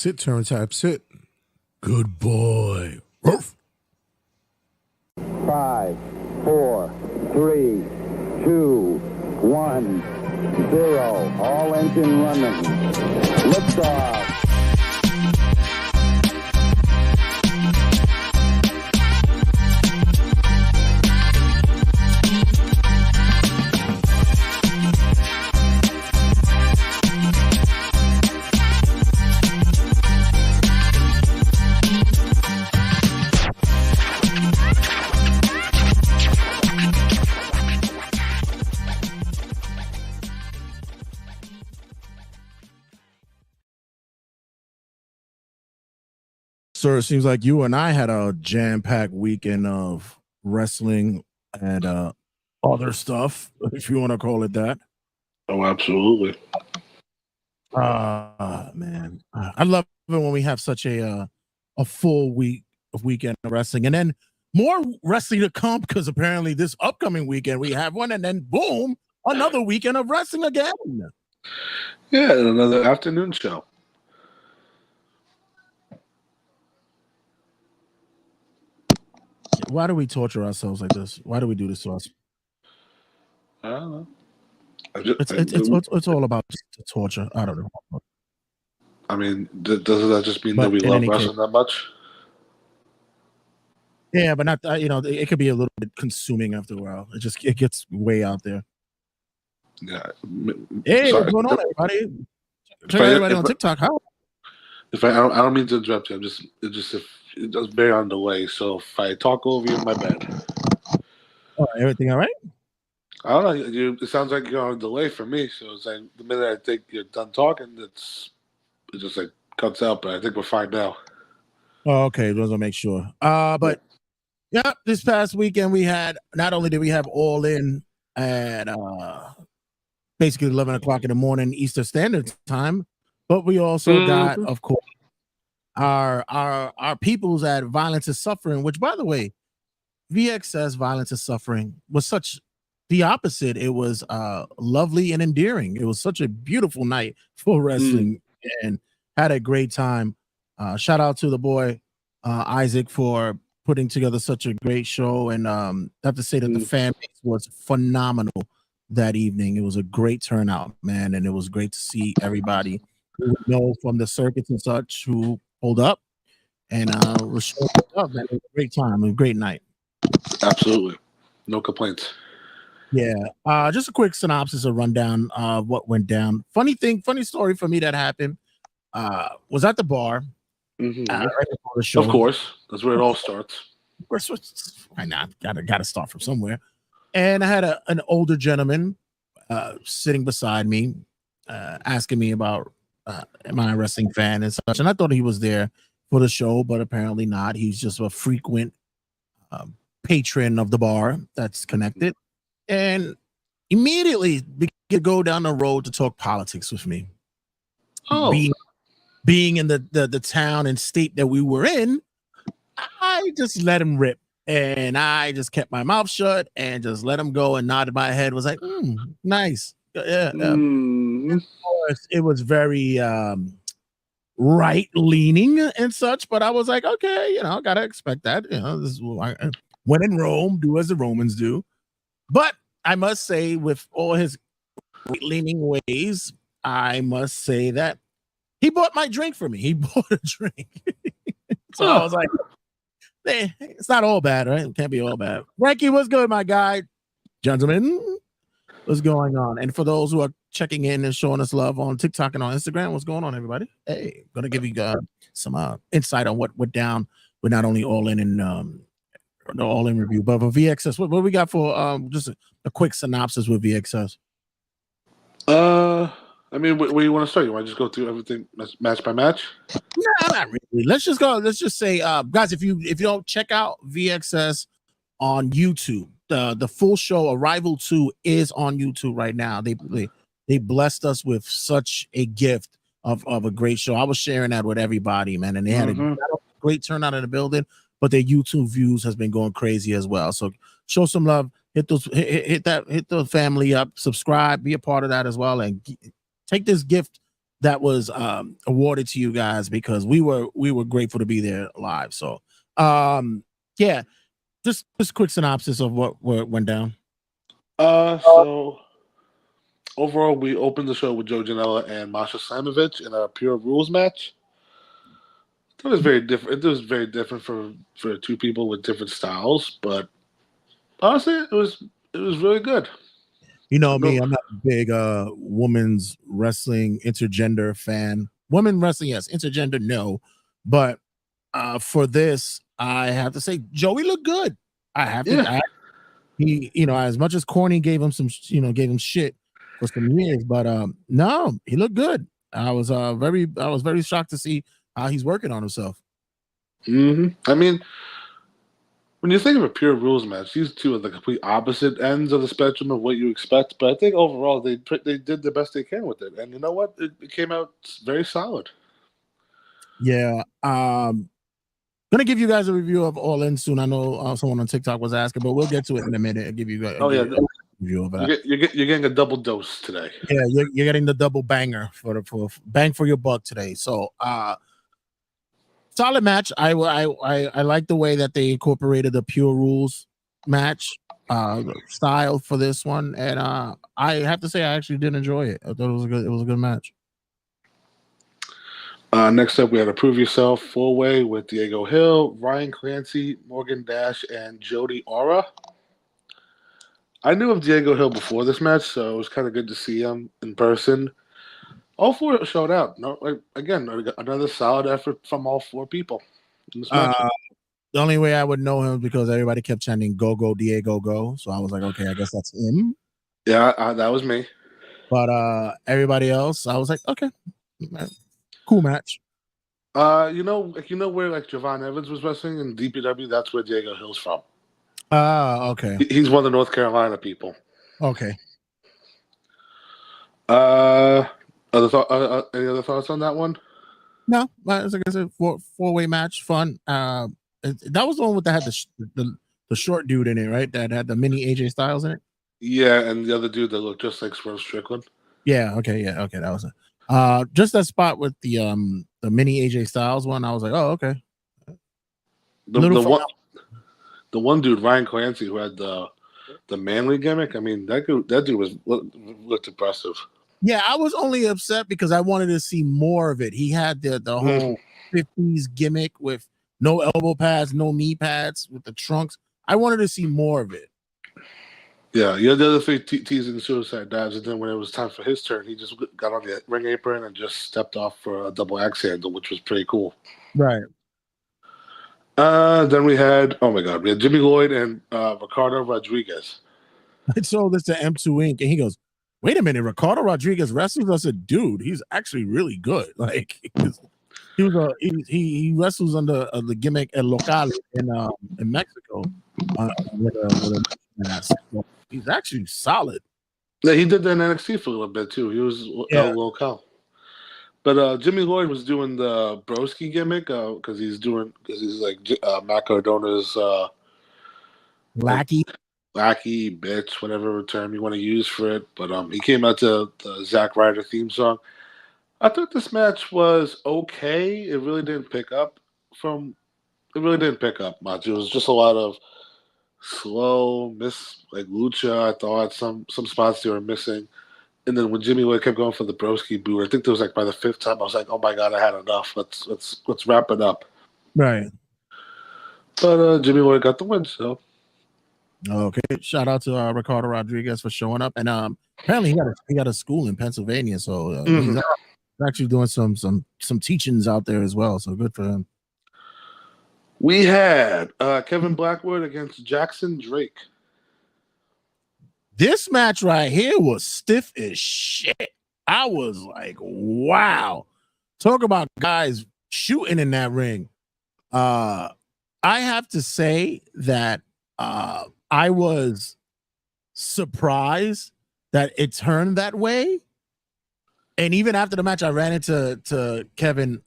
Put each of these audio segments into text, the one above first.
Sit, turn type, sit. Good boy. Ruff. 5, 4, 3, 2, 1, 0. All engine running. Liftoff. Sir, it seems like you and I had a jam-packed weekend of wrestling and other stuff, if you want to call it that. Oh, absolutely. Man, I love it when we have such a full weekend of wrestling, and then more wrestling to come because apparently this upcoming weekend we have one, and then boom, another weekend of wrestling again. Yeah, another afternoon show. Why do we torture ourselves like this? Why do we do this to us? I don't know. It's all about the torture. I don't know. I mean, doesn't that just mean that we love wrestling that much? Yeah, but not. It could be a little bit consuming after a while. It gets way out there. Yeah. Hey, what's going on, everybody? Check out everybody on TikTok. How? I don't mean to interrupt you. It does very on delay. So if I talk over you, my bad. Oh, everything all right? I don't know. It sounds like you're on delay for me. So it's like the minute I think you're done talking, it just like cuts out. But I think we're fine now. Oh, okay. Just want to make sure. But yeah, this past weekend we had. Not only did we have All In at basically 11 o'clock in the morning Eastern Standard Time, but we also got, of course, our peoples at Violence is Suffering. Which, by the way, VXS Violence is Suffering was such the opposite. It was lovely and endearing. It was such a beautiful night for wrestling and had a great time. Shout out to the boy Isaac for putting together such a great show, and I have to say that the fan base was phenomenal that evening. It was a great turnout, man, and it was great to see everybody who we know from the circuits and such who pulled up and was showing up. Man, it was a great time, a great night. Absolutely, no complaints. Yeah, just a quick synopsis, a rundown of what went down. Funny story for me that happened. Was at the bar. Right before the show. Of course, that's where it all starts. Of course, why not? Gotta start from somewhere. And I had an older gentleman sitting beside me, asking me about am I a wrestling fan and such. And I thought he was there for the show, but apparently not. He's just a frequent patron of the bar that's connected, and immediately began to go down the road to talk politics with me. Oh. Being in the town and state that we were in, I just let him rip, and I just kept my mouth shut and just let him go and nodded my head. Was like, nice. Yeah. Of course, it was very right leaning and such, but I was like, okay, gotta expect that. This is when in Rome, do as the Romans do. But I must say, with all his right leaning ways, I must say that he bought my drink for me. He bought a drink. So I was like, hey, it's not all bad, right? It can't be all bad. Frankie, what's good, my guy? Gentlemen, what's going on? And for those who are checking in and showing us love on TikTok and on Instagram, what's going on, everybody? Hey, going to give you some insight on what went down with not only All In and the All In review, but for VXS. What we got for just a quick synopsis with VXS? I mean, where do you want to start? You want to just go through everything match by match? No, not really. Let's just go. Let's just say, guys, if you don't check out VXS on YouTube, the full show Arrival 2 is on YouTube right now. They blessed us with such a gift of a great show. I was sharing that with everybody, man, and they had a great turnout in the building. But their YouTube views has been going crazy as well. So show some love. Hit the family up. Subscribe. Be a part of that as well, and take this gift that was awarded to you guys because we were grateful to be there live. So yeah, just quick synopsis of what went down. So overall, we opened the show with Joe Janela and Masha Slamovich in a Pure Rules match. It was very different. It was very different for two people with different styles, but honestly, it was really good. You know me, I'm not a big women's wrestling intergender fan. Women wrestling, yes. Intergender, no. But for this, I have to say, Joey looked good. I have to. He, as much as Corny gave him some, gave him shit for some years, but no, he looked good. I was very shocked to see how he's working on himself. I mean, when you think of a Pure Rules match, these two are the complete opposite ends of the spectrum of what you expect. But I think overall they did the best they can with it, and you know what? It came out very solid. Yeah. Gonna give you guys a review of All In soon. I know someone on TikTok was asking, but we'll get to it in a minute and give you guys. Review of that. You're getting a double dose today. Yeah, you're getting the double banger for bang for your buck today. So solid match. I like the way that they incorporated the Pure Rules match style for this one, and I have to say I actually did enjoy it. I thought it was a good match. Next up, we had a Prove Yourself 4-way with Diego Hill, Ryan Clancy, Morgan Dash, and Jody Aura. I knew of Diego Hill before this match, so it was kind of good to see him in person. All four showed out. Again, another solid effort from all four people in this match. The only way I would know him is because everybody kept chanting "Go Go Diego Go," so I was like, okay, I guess that's him. Yeah, that was me. But everybody else, I was like, okay, cool match. You know where like Javon Evans was wrestling in DPW? That's where Diego Hill's from. Okay. He's one of the North Carolina people. Okay. Any other thoughts on that one? No, like I said, four-way match, fun. That was the one that had the short dude in it, right? That had the mini AJ Styles in it. Yeah, and the other dude that looked just like Swerve Strickland. Yeah. Okay. That was it. Just that spot with the mini AJ Styles one. I was like, oh, okay. The one dude, Ryan Clancy, who had the manly gimmick. I mean, that dude looked impressive. Yeah, I was only upset because I wanted to see more of it. He had the whole 50s gimmick with no elbow pads, no knee pads, with the trunks. I wanted to see more of it. Yeah, you had the other three teasing suicide dives, and then when it was time for his turn, he just got on the ring apron and just stepped off for a double axe handle, which was pretty cool. Right. Then we had Jimmy Lloyd and Ricardo Rodriguez. I told this to M2 Inc. and he goes, wait a minute, Ricardo Rodriguez wrestles? I said, dude, he's actually really good. Like he wrestles under the gimmick El Local in Mexico with a mask. So he's actually solid. Yeah, he did that in NXT for a little bit too. He was El Local. But Jimmy Lloyd was doing the Broski gimmick because he's like Matt Cardona's lackey, bitch, whatever term you want to use for it. But he came out to the Zack Ryder theme song. I thought this match was okay. It really didn't pick up much. It was just a lot of slow like lucha. I thought some spots they were missing. And then when Jimmy Lloyd kept going for the Broski boot, I think it was like by the fifth time, I was like, "Oh my god, I had enough. Let's wrap it up." Right. But Jimmy Lloyd got the win. So okay, shout out to Ricardo Rodriguez for showing up, and apparently he got a school in Pennsylvania, so he's actually doing some teachings out there as well. So good for him. We had Kevin Blackwood against Jackson Drake. This match right here was stiff as shit. I was like, wow. Talk about guys shooting in that ring. I have to say that I was surprised that it turned that way. And even after the match, I ran into Kevin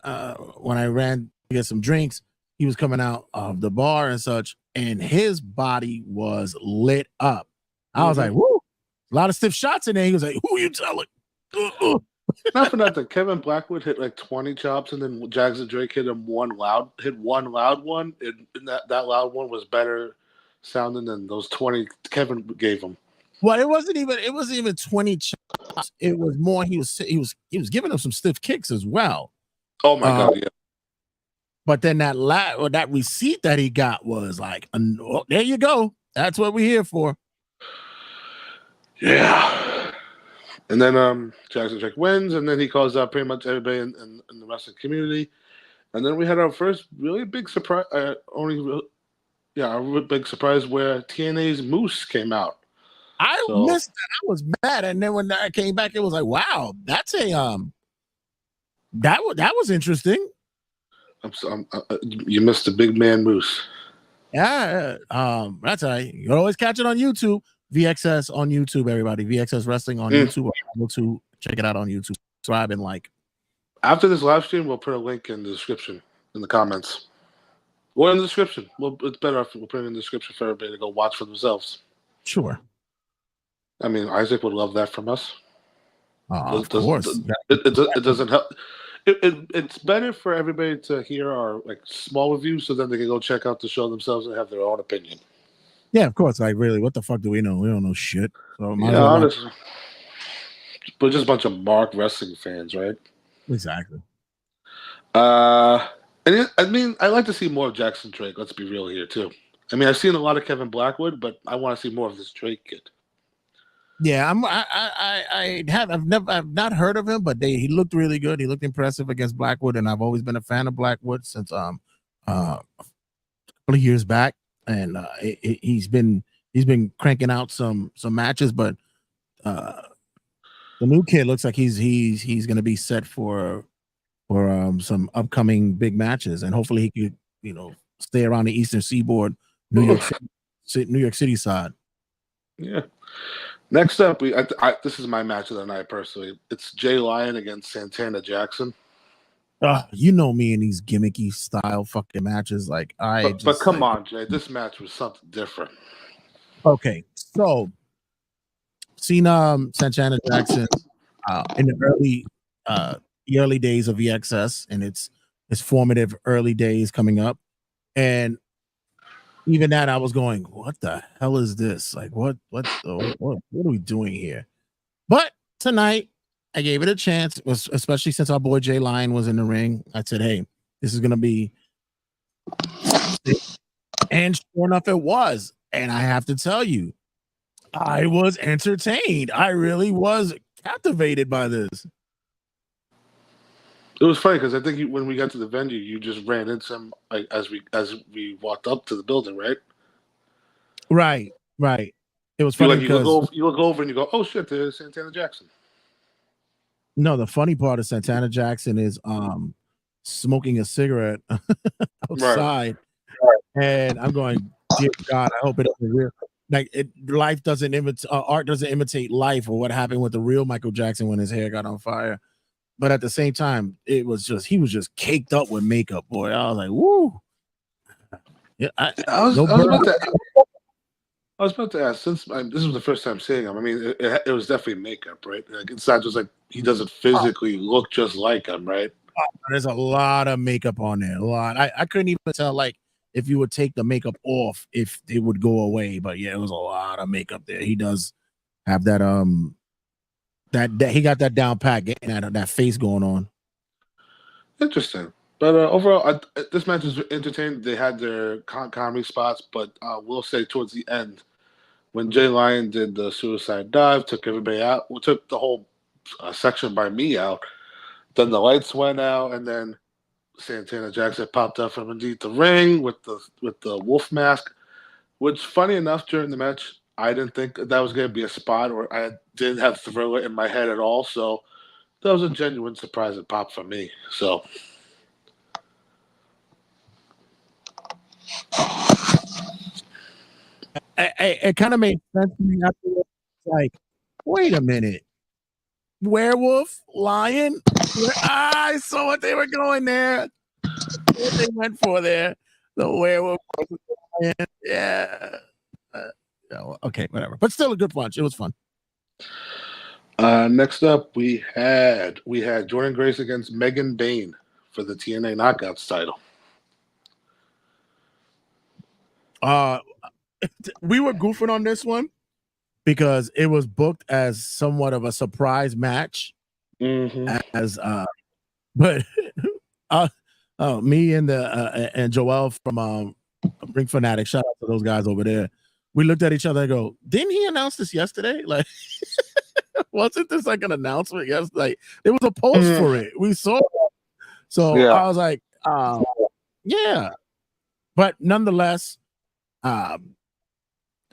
when I ran to get some drinks. He was coming out of the bar and such, and his body was lit up. I was like, woo, a lot of stiff shots in there. He was like, who are you telling? Not for nothing. Kevin Blackwood hit like 20 chops, and then Jackson Drake hit one loud one, and that loud one was better sounding than those 20 Kevin gave him. Well, it wasn't even 20 chops. It was more he was giving him some stiff kicks as well. Oh my god, yeah. But then that receipt that he got was like, oh, there you go. That's what we're here for. Yeah. And then Jackson Drake wins, and then he calls out pretty much everybody in the wrestling community. And then we had our first really big surprise. Our big surprise where TNA's Moose came out. I missed that. I was mad, and then when I came back, it was like, wow, that's a that was interesting. You missed the big man Moose. Yeah, that's all right. You can always catch it on YouTube. VXS on YouTube, everybody. VXS Wrestling on YouTube. Able to check it out on YouTube. Subscribe and like. After this live stream, we'll put a link in the description, in the comments, or in the description. Well, it's better if we'll put it in the description for everybody to go watch for themselves. Sure. I mean, Isaac would love that from us. Of course. It doesn't help. It's better for everybody to hear our like small reviews, so then they can go check out the show themselves and have their own opinion. Yeah, of course. Like, really, what the fuck do we know? We don't know shit. So honestly, we're just a bunch of Mark wrestling fans, right? Exactly. I mean, I like to see more of Jackson Drake. Let's be real here too. I mean, I've seen a lot of Kevin Blackwood, but I want to see more of this Drake kid. Yeah, I've not heard of him, but he looked really good. He looked impressive against Blackwood, and I've always been a fan of Blackwood since a couple of years back, and he's been cranking out some matches, but the new kid looks like he's going to be set for some upcoming big matches, and hopefully he could stay around the Eastern Seaboard, New York City side. Yeah. Next up, this is my match of the night personally. It's Jay Lyon against Santana Jackson. You know me in these gimmicky style fucking matches. But come on, Jay, this match was something different. Okay, so seen Santana Jackson in the early days of EXS, and its formative early days coming up, and even that I was going, what the hell is this? Like, what are we doing here? But tonight I gave it a chance, especially since our boy Jay Lyon was in the ring. I said, hey, this is gonna be, and sure enough, it was. And I have to tell you, I was entertained. I really was captivated by this. It was funny because I think when we got to the venue, you just ran into him like as we walked up to the building, right? Right. It was funny because you look over and you go, "Oh shit, there's Santana Jackson." No, the funny part of Santana Jackson is smoking a cigarette outside, right. And I'm going, dear God, I hope it isn't real. Like art doesn't imitate life, or what happened with the real Michael Jackson when his hair got on fire. But at the same time, he was just caked up with makeup, boy. I was like, woo. Yeah, I was about to ask, since this was the first time seeing him. I mean, it was definitely makeup, right? Like, it's not just like he doesn't physically look just like him, right? There's a lot of makeup on there. A lot. I couldn't even tell, like, if you would take the makeup off, if it would go away. But yeah, it was a lot of makeup there. He does have that that he got that down pat, getting that face going on. Interesting. But overall, this match was entertaining. They had their comedy spots, but we'll say towards the end, when Jay Lyon did the suicide dive, took everybody out, took the whole section by me out, then the lights went out, and then Santana Jackson popped up from underneath the ring with the wolf mask, which, funny enough, during the match, I didn't think that was going to be a spot, or I didn't have Thriller in my head at all. So that was a genuine surprise and pop for me. So it kind of made sense to me afterwards. Like, wait a minute, werewolf, lion. I saw what they were going there. What they went for there. The werewolf, lion. Yeah. Okay, whatever. But still a good punch. It was fun. Next up, we had Jordan Grace against Megan Bain for the TNA Knockouts title. We were goofing on this one because it was booked as somewhat of a surprise match. Mm-hmm. But me and and Joel from Ring Fanatic, shout out to those guys over there. We looked at each other and go, "Didn't he announce this yesterday? Like, wasn't this like an announcement yesterday? Like, there was a post for it. We saw it." So Yeah. I was like, yeah. But nonetheless,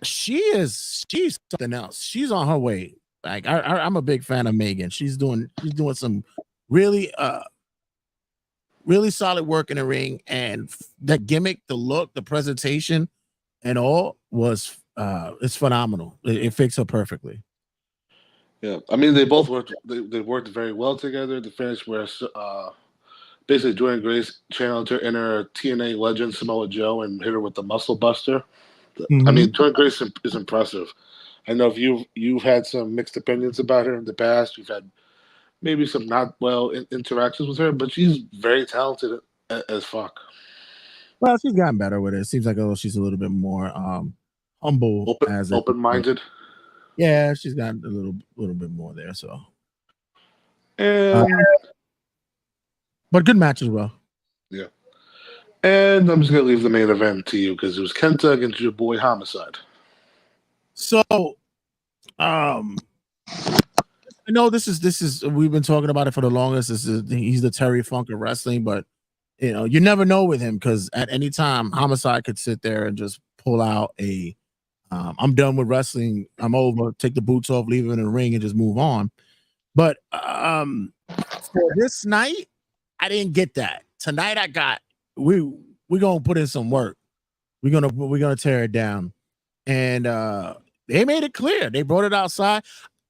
she's something else. She's on her way. Like I'm a big fan of Megan. She's doing some really really solid work in the ring, and that gimmick, the look, the presentation, and all was it's phenomenal. It fits her perfectly. Yeah, I mean they both worked. They worked very well together. The finish where basically Jordan Grace channeled her inner TNA legend Samoa Joe and hit her with the Muscle Buster. Mm-hmm. I mean, Jordan Grace is impressive. I know if you've had some mixed opinions about her in the past. You've had maybe some not well interactions with her, but she's very talented as fuck. Well, she's gotten better with it. It seems like she's a little bit more humble, open-minded. Yeah, she's got a little bit more there. So, but good match as well. Yeah. And I'm just gonna leave the main event to you because it was Kenta against your boy Homicide. So, I know this is we've been talking about it for the longest. He's the Terry Funk of wrestling, but you never know with him because at any time Homicide could sit there and just pull out a I'm done with wrestling, I'm over, take the boots off, leave him in the ring, and just move on. But for this night, I didn't get that. Tonight I got we're gonna put in some work. We're gonna tear it down. And they made it clear. They brought it outside.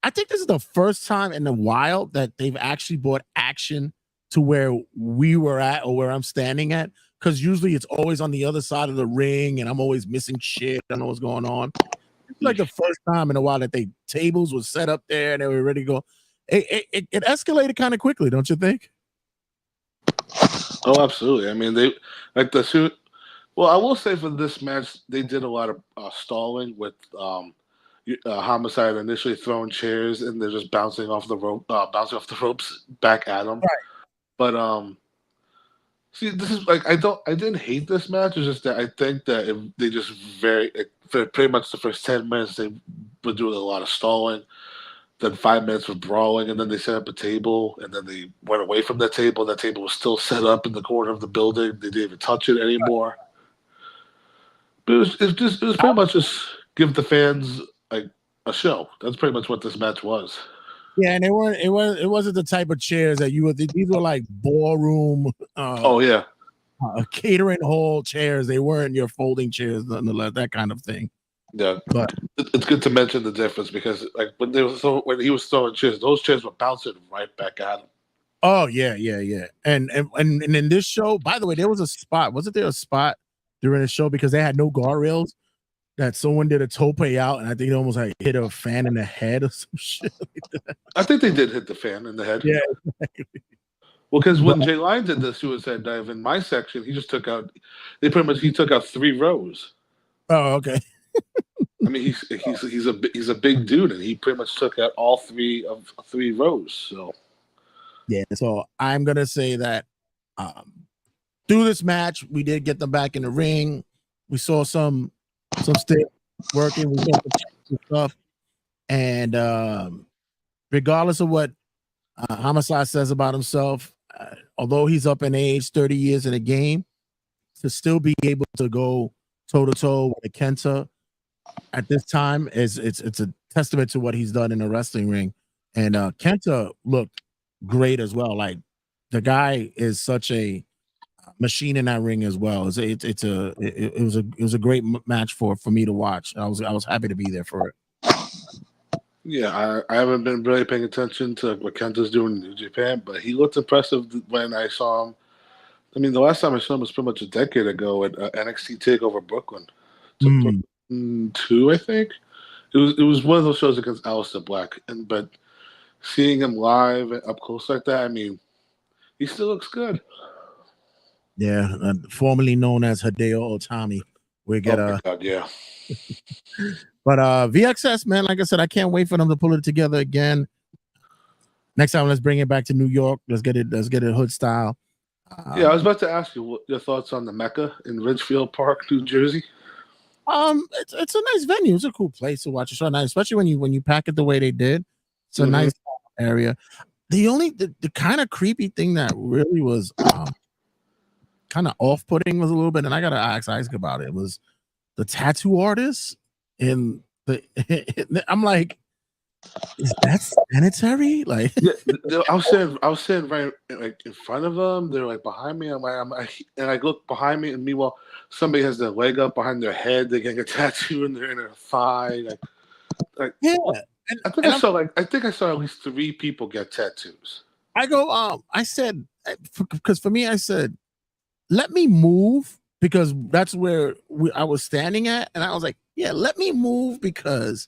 I think this is the first time in a while that they've actually brought action to where we were at or where I'm standing at. Because usually it's always on the other side of the ring and I'm always missing shit. I don't know what's going on. It's like the first time in a while that tables was set up there and they were ready to go. It escalated kind of quickly, don't you think? Oh, absolutely. I mean, they like the suit. Well, I will say for this match, they did a lot of stalling with Homicide initially throwing chairs and they're just bouncing off the ropes back at them. Right. But see, this is like I didn't hate this match. It's just that I think that they just for pretty much the first 10 minutes they were doing a lot of stalling. Then 5 minutes of brawling, and then they set up a table, and then they went away from that table. That table was still set up in the corner of the building. They didn't even touch it anymore. But it was pretty much just give the fans like a show. That's pretty much what this match was. Yeah, and it wasn't the type of chairs that these were like ballroom catering hall chairs. They weren't your folding chairs, nonetheless, that kind of thing. Yeah, but it's good to mention the difference because like when he was throwing chairs, those chairs were bouncing right back at him. Oh yeah. And in this show, by the way, there was a spot. Wasn't there a spot during the show because they had no guardrails that someone did a tope out, and I think it almost like hit a fan in the head or some shit like that. I think they did hit the fan in the head. Yeah, exactly. Well, because when Jay Lyons did the suicide dive in my section, he took out 3 rows. Oh, okay. I mean, he's a big dude, and he pretty much took out all 3 rows. So, yeah. So I'm gonna say that through this match, we did get them back in the ring. We saw some stick working. We saw some stuff, and regardless of what Homicide says about himself, although he's up in age, 30 years in the game, to still be able to go toe to toe with Kenta at this time it's a testament to what he's done in the wrestling ring. And Kenta looked great as well. Like the guy is such a machine in that ring as well. It was a great match for me to watch. I was happy to be there for it. Yeah, I haven't been really paying attention to what Kenta's doing in New Japan, but he looked impressive when I saw him. I mean, the last time I saw him was pretty much a decade ago at NXT TakeOver Brooklyn. Brooklyn 2, I think. It was one of those shows against Aleister Black, but seeing him live up close like that, I mean, he still looks good. Yeah, formerly known as Hideo Otami. We get Oh my god, yeah. But VXS, man, like I said, I can't wait for them to pull it together again. Next time, let's bring it back to New York. Let's get it hood style. Yeah, I was about to ask you what your thoughts on the Mecca in Ridgefield Park, New Jersey. It's a nice venue. It's a cool place to watch a show, nice, especially when you pack it the way they did. It's a nice area. The kind of creepy thing that really was kind of off-putting was a little bit, and I gotta ask Isaac about it, was the tattoo artist in the I'm like, is that sanitary? Like, Yeah, I was sitting right like in front of them. They're like behind me. And I look behind me, and meanwhile, somebody has their leg up behind their head. They're getting a tattoo in their thigh. yeah. I think I saw at least 3 people get tattoos. I go, I said, because for me, I said, let me move because that's where I was standing at, and I was like, yeah, let me move because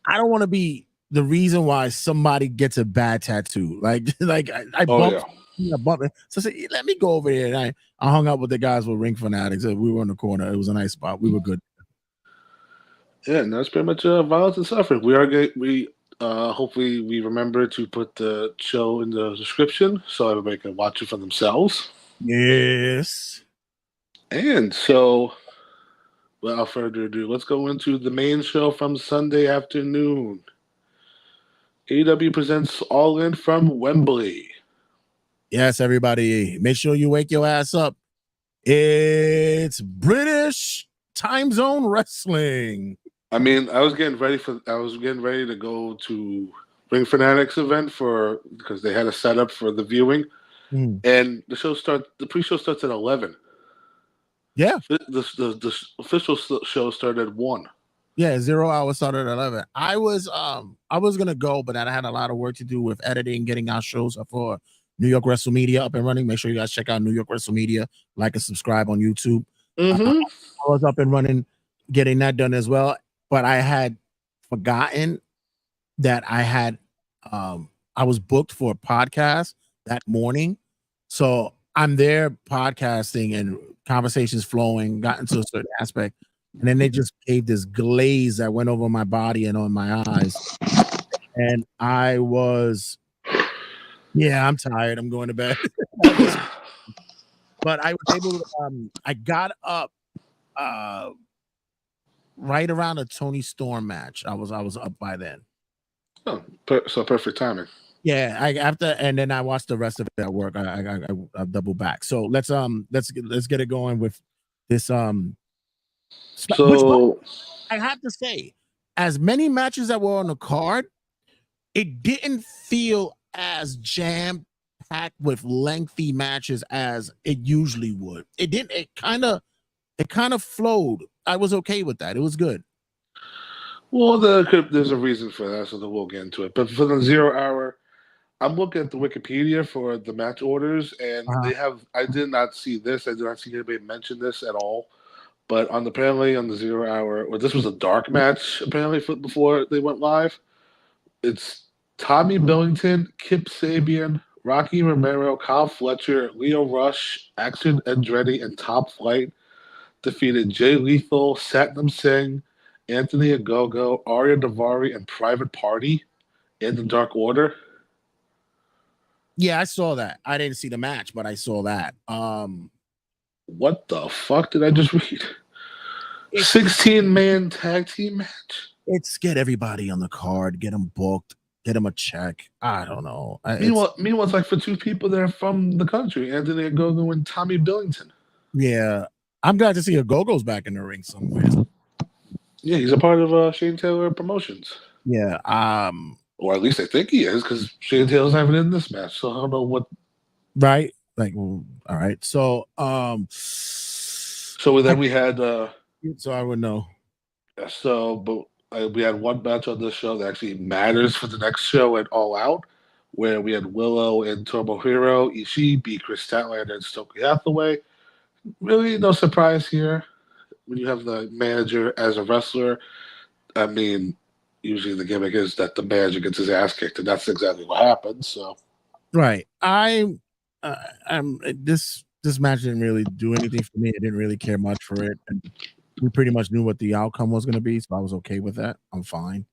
I don't want to be the reason why somebody gets a bad tattoo. Like I bumped, so I said, let me go over here, and I hung out with the guys with Ring Fanatics. We were in the corner. It was a nice spot. We were good. Yeah, and that's pretty much Violence and Suffering. Hopefully we remember to put the show in the description so everybody can watch it for themselves. Yes. And so, without further ado, let's go into the main show from Sunday afternoon. AEW presents All In from Wembley. Yes, everybody, make sure you wake your ass up. It's British time zone wrestling. I mean, I was getting ready to go to Ring Fanatics event because they had a setup for the viewing, and the pre-show starts at 11. Yeah, the official show started at 1. Yeah, 0 hour started at 11. I was gonna go, but I had a lot of work to do with editing, getting our shows up for New York Wrestle Media up and running. Make sure you guys check out New York Wrestle Media, like and subscribe on YouTube. I was up and running, getting that done as well. But I had forgotten that I was booked for a podcast that morning. So I'm there podcasting and conversations flowing, got into a certain aspect. And then they just gave this glaze that went over my body and on my eyes. And I was, I'm tired. I'm going to bed. But I was able to, I got up right around a Tony Storm match. I was up by then. Oh, so perfect timing. Yeah, and then I watched the rest of it at work. I double back. So let's get it going with this So I have to say, as many matches that were on the card, it didn't feel as jam packed with lengthy matches as it usually would. It didn't. It kind of flowed. I was okay with that. It was good. Well, there's a reason for that, so we'll get into it. But for the 0 hour, I'm looking at the Wikipedia for the match orders, and they have. I did not see this. I did not see anybody mention this at all. But apparently on the 0 hour, this was a dark match apparently before they went live. It's Tommy Billington, Kip Sabian, Rocky Romero, Kyle Fletcher, Leo Rush, Action Andretti, and Top Flight defeated Jay Lethal, Satnam Singh, Anthony Ogogo, Arya Davari, and Private Party in the Dark Order. Yeah, I saw that. I didn't see the match, but I saw that. What the fuck did I just read? 16-man tag team match. It's get everybody on the card, get them booked, get them a check. I don't know. Meanwhile, it's like for 2 people that are from the country, Anthony Ogogo and Tommy Billington. Yeah, I'm glad to see Ogogo's back in the ring somewhere. Yeah, he's a part of Shane Taylor Promotions. Yeah, or at least I think he is, because Shane Taylor's not even in this match, so I don't know what. Right, like, well, all right. So, so then we had. So I would know. So, but we had one match on this show that actually matters for the next show at All Out, where we had Willow and Tomohiro Ishii beat Chris Statlander and Stokely Hathaway. Really, no surprise here when you have the manager as a wrestler. I mean, usually the gimmick is that the manager gets his ass kicked, and that's exactly what happened. So Right. I'm this match didn't really do anything for me. I didn't really care much for it, and we pretty much knew what the outcome was going to be, so I was okay with that. I'm fine.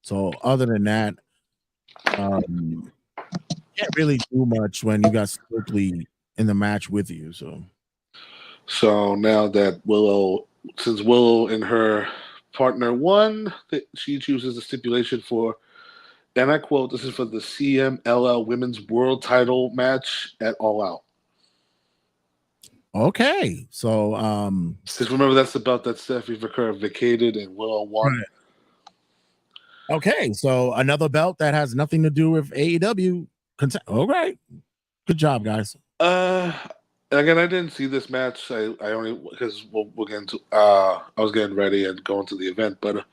So other than that, can't really do much when you got Stokely in the match with you. So now that since Willow and her partner won, she chooses the stipulation for, and I quote, this is for the CMLL Women's World Title match at All Out. Okay, so because remember that's the belt that Stephanie Vaquer vacated and Willow won. Right. Okay, so another belt that has nothing to do with AEW. All right, good job, guys. Again, I didn't see this match. I only because we'll get into. I was getting ready and going to the event, but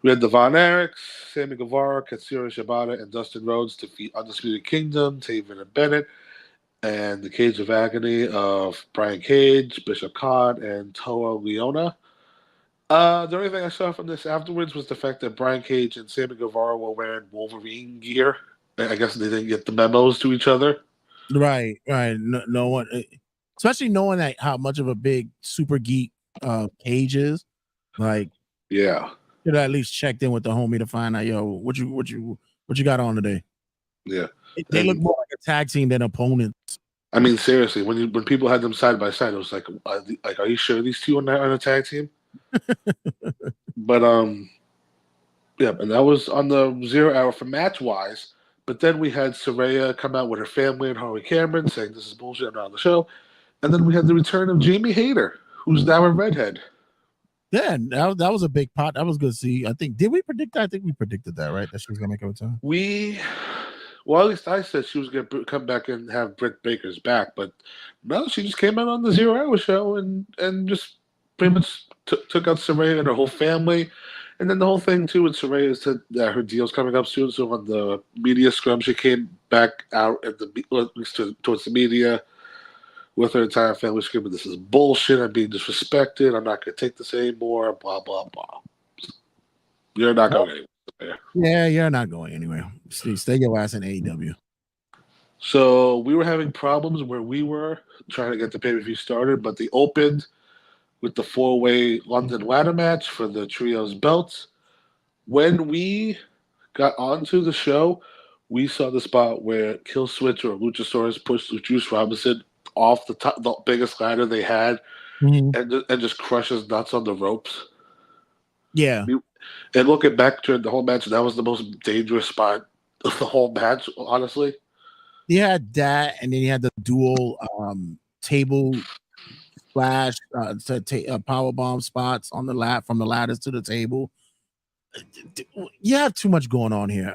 we had the Von Erichs, Sammy Guevara, Katsura Shibata, and Dustin Rhodes defeat Undisputed Kingdom, Taven and Bennett, and the Cage of Agony of Brian Cage, Bishop Khan, and Toa Leona. The only thing I saw from this afterwards was the fact that Brian Cage and Sammy Guevara were wearing Wolverine gear. I guess they didn't get the memos to each other. Right. No one, especially knowing that how much of a big super geek Cage is. Like, yeah, should have at least checked in with the homie to find out, yo, what you got on today? Yeah, they look more like a tag team than opponents. I mean, seriously, when people had them side by side, it was like, are you sure these two are on a tag team? But yeah, and that was on the 0 hour for match wise. But then we had Saraya come out with her family and Harley Cameron saying this is bullshit, I'm not on the show. And then we had the return of Jamie Hayter, who's now a redhead. Yeah, that was a big pot. That was good to see. Did we predict that? I think we predicted that, right? That she was gonna make a return. Well, at least I said she was going to come back and have Britt Baker's back, but no, she just came out on the 0 hour show and just pretty much took out Saraya and her whole family. And then the whole thing, too, with Saraya is that her deal's coming up soon. So on the media scrum, she came back out at least towards the media with her entire family screaming, this is bullshit. I'm being disrespected. I'm not going to take this anymore. Blah, blah, blah. You're not going anywhere. Yeah, you're not going anywhere. Stay your ass in AEW. So we were having problems where we were trying to get the pay-per-view started, but they opened with the 4-way London ladder match for the trios belts. When we got onto the show, we saw the spot where Kill Switch or Luchasaurus pushed Juice Robinson off the biggest ladder they had, and just crushes nuts on the ropes. Yeah. And looking back during the whole match, that was the most dangerous spot of the whole match, honestly. You had that, and then you had the dual table splash, power bomb spots on the from the ladders to the table. You have too much going on here.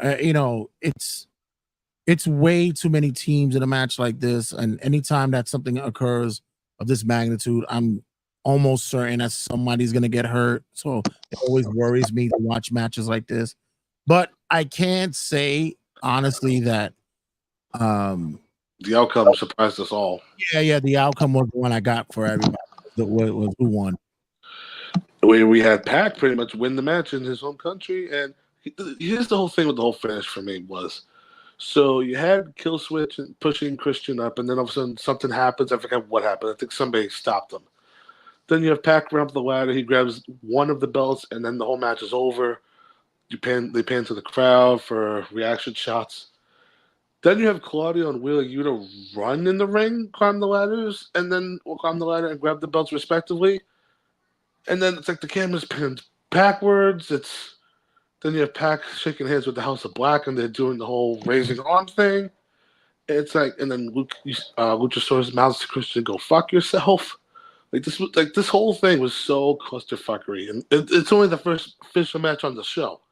It's way too many teams in a match like this, and anytime that something occurs of this magnitude, I'm almost certain that somebody's gonna get hurt. So it always worries me to watch matches like this. But I can't say honestly that the outcome surprised us all. Yeah, the outcome was the one I got for everybody. Was who won. We had Pac pretty much win the match in his home country, and here's the whole thing with the whole finish for me was. So you had Kill Switch pushing Christian up, and then all of a sudden something happens. I forget what happened. I think somebody stopped him. Then you have Pac run up the ladder. He grabs one of the belts, and then the whole match is over. They pan to the crowd for reaction shots. Then you have Claudio and Wheeler Yuta run in the ring, climb the ladders, and then climb the ladder and grab the belts respectively. And then it's like the camera's pinned backwards. Then you have Pac shaking hands with the House of Black, and they're doing the whole raising arm thing. It's like, and then Luchasaurus mouths to Christian, "Go fuck yourself." This whole thing was so clusterfuckery, and it's only the first official match on the show.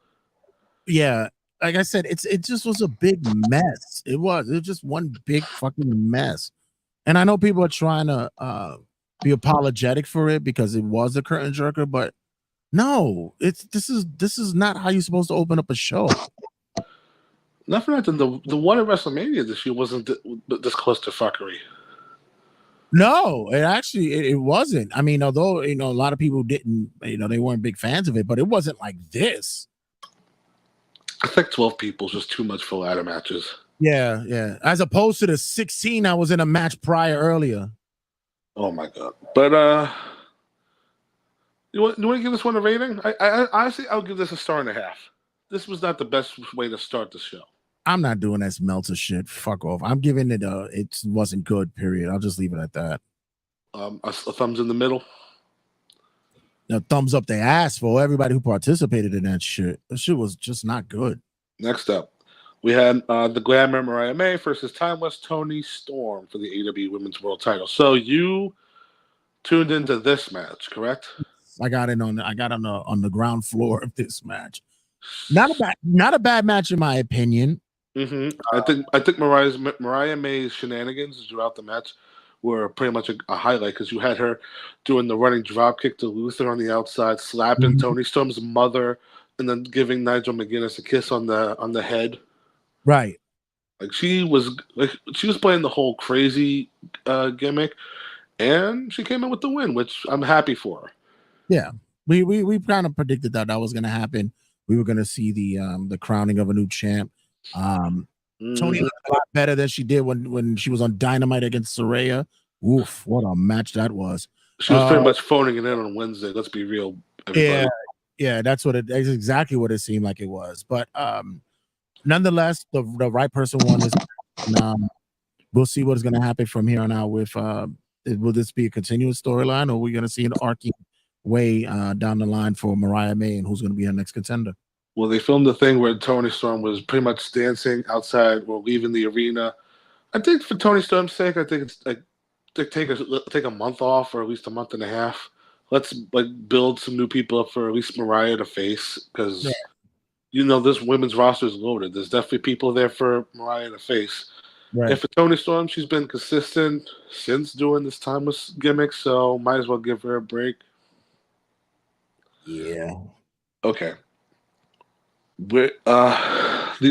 Yeah, like I said, it just was a big mess. It was just one big fucking mess, and I know people are trying to be apologetic for it because it was a curtain jerker, but no, this is not how you're supposed to open up a show. Not for nothing, the one at WrestleMania this year wasn't this clusterfuckery. No, it wasn't. I mean, although a lot of people didn't, they weren't big fans of it, but it wasn't like this. I think 12 people is just too much for ladder matches. Yeah. As opposed to the 16 I was in a match prior earlier. Oh my god! But you want to give this one a rating? I honestly, I'll give this a 1.5 stars. This was not the best way to start the show. I'm not doing that Meltzer shit. Fuck off. I'm giving it it wasn't good, period. I'll just leave it at that. A thumbs in the middle. A thumbs up they asked for everybody who participated in that shit. That shit was just not good. Next up, we had the Glamour Mariah May versus Timeless Toni Storm for the AEW Women's World Title. So you tuned into this match, correct? I got on the ground floor of this match. Not a bad match in my opinion. Mm-hmm. I think Mariah May's shenanigans throughout the match were pretty much a highlight because you had her doing the running drop kick to Luther on the outside, slapping Toni Storm's mother, and then giving Nigel McGuinness a kiss on the head. Right. Like she was playing the whole crazy gimmick, and she came in with the win, which I'm happy for her. Yeah, we kind of predicted that was going to happen. We were going to see the crowning of a new champ. Toni looked a lot better than she did when she was on Dynamite against Saraya. Oof, what a match that was. She was pretty much phoning it in on Wednesday. Let's be real, everybody. Yeah, that's exactly what it seemed like it was. But nonetheless, the right person won this. And, we'll see what is going to happen from here on out. With will this be a continuous storyline, or are we going to see an arcing way down the line for Mariah May and who's going to be her next contender? Well, they filmed the thing where Toni Storm was pretty much dancing outside or leaving the arena. I think for Toni Storm's sake, I think it's like take a month off or at least a month and a half. Let's build some new people up for at least Mariah to face because this women's roster is loaded. There's definitely people there for Mariah to face. Right. And for Toni Storm, she's been consistent since doing this timeless gimmick, so might as well give her a break. Yeah. Okay. The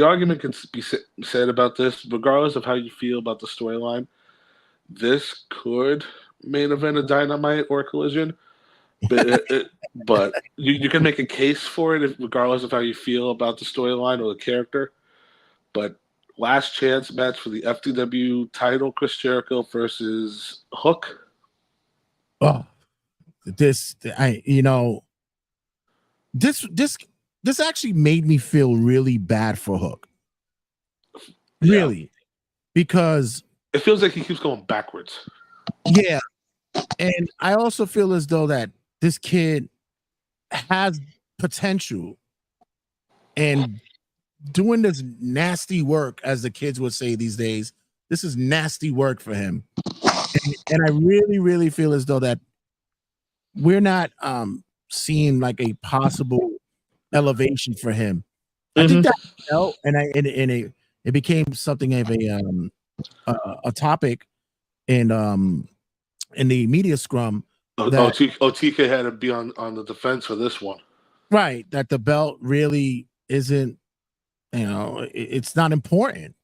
argument can be said about this, regardless of how you feel about the storyline. This could main event a Dynamite or a Collision, but you can make a case for it regardless of how you feel about the storyline or the character. But last chance match for the FTW title, Chris Jericho versus Hook. Oh, this actually made me feel really bad for Hook. Really, because it feels like he keeps going backwards. Yeah, and I also feel as though that this kid has potential and doing this nasty work, as the kids would say these days. This is nasty work for him, and I really, really feel as though that we're not seeing like a possible elevation for him. I think that and it became something of a topic in the media scrum. TK had to be on the defense for this one, right? That the belt really isn't, it's not important.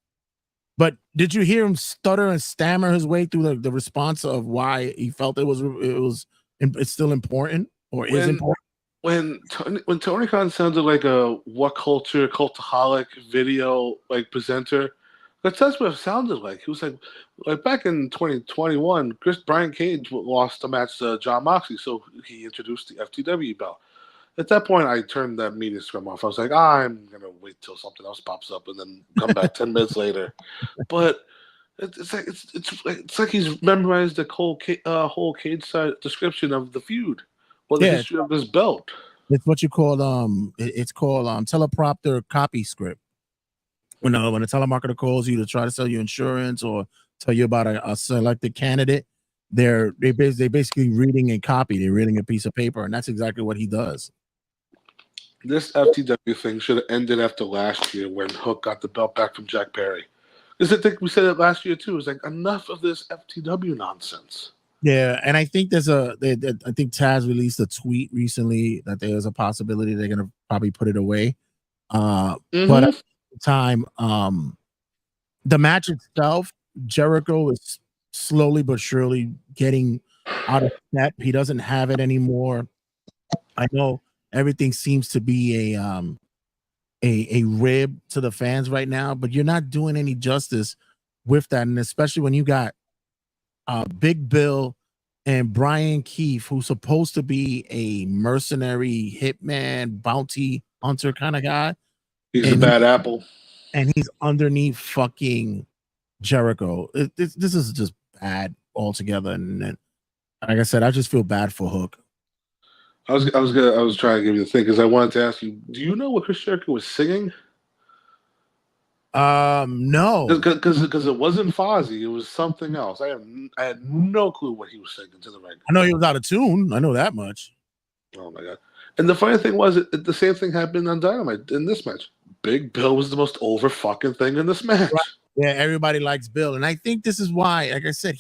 But did you hear him stutter and stammer his way through the response of why he felt it's still important or is important? When Tony Khan sounded like a What Culture cultaholic video presenter, that's what it sounded like. He was like back in 2021, Brian Cage lost a match to John Moxley, so he introduced the FTW belt. At that point, I turned that media scrum off. I was like, I'm gonna wait till something else pops up and then come back 10 minutes later. But it's like he's memorized the whole Cage side description of the feud or the history of this belt. It's what you call it's called teleprompter copy script. When a telemarketer calls you to try to sell you insurance or tell you about a selected candidate, they're basically reading a copy. They're reading a piece of paper, and that's exactly what he does. This FTW thing should have ended after last year when Hook got the belt back from Jack Perry. Because I think we said it last year too. It was like enough of this FTW nonsense. Yeah, and I think I think Taz released a tweet recently that there's a possibility they're gonna probably put it away. But at the time, the match itself, Jericho is slowly but surely getting out of step. He doesn't have it anymore. I know everything seems to be a rib to the fans right now, but you're not doing any justice with that, and especially when you got Big Bill and Brian Keefe, who's supposed to be a mercenary hitman, bounty hunter kind of guy, He's a and bad apple. he's underneath fucking Jericho. This is just bad altogether, and like I said, I just feel bad for Hook. I was trying to give you the thing because I wanted to ask you, do you know what Chris Jericho was singing? No, Because it wasn't Fozzy, it was something else. I had no clue what he was singing to the ring. I know he was out of tune. I know that much. Oh my god! And the funny thing was, the same thing happened on Dynamite in this match. Big Bill was the most over fucking thing in this match. Right. Yeah, everybody likes Bill, and I think this is why. Like I said,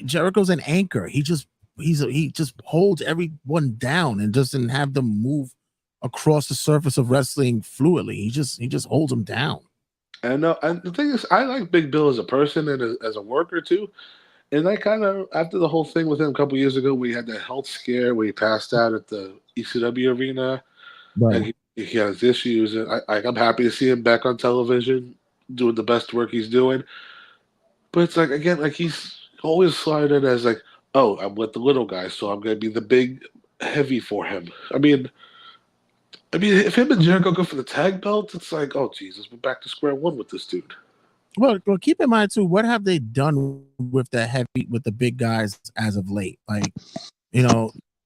Jericho's an anchor. He just holds everyone down and doesn't have them move across the surface of wrestling fluidly. He just holds them down. And the thing is, I like Big Bill as a person and as a worker too. And I kind of, after the whole thing with him a couple years ago, we had that health scare where he passed out at the ECW arena, Right. and he has issues. And I'm happy to see him back on television doing the best work he's doing. But it's like, again, like he's always sliding as like, oh, I'm with the little guy, so I'm going to be the big heavy for him. I mean, if him and Jericho go for the tag belt, it's like, oh, Jesus, we're back to square one with this dude. Well, keep in mind too, what have they done with the big guys as of late? Like,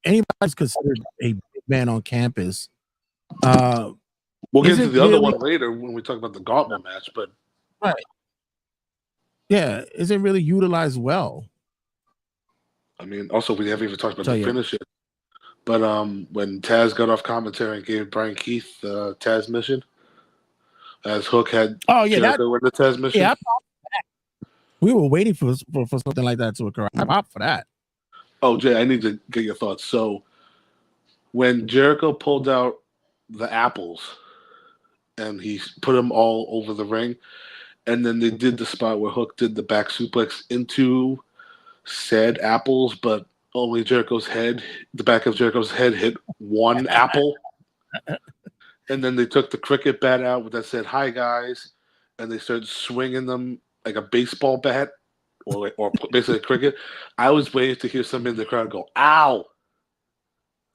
anybody's considered a big man on campus. We'll get to the other one later when we talk about the gauntlet match, but right. Yeah, isn't really utilized well. I mean, also we haven't even talked about the finish it. But when Taz got off commentary and gave Brian Keith the Taz mission, as Hook had Jericho with the Taz mission. Yeah, we were waiting for something like that to occur. I'm up for that. Oh, Jay, I need to get your thoughts. So when Jericho pulled out the apples and he put them all over the ring, and then they did the spot where Hook did the back suplex into said apples, but only the back of Jericho's head hit one apple. And then they took the cricket bat out that said, "Hi, guys," and they started swinging them like a baseball bat or basically a cricket. I was waiting to hear somebody in the crowd go, "Ow!"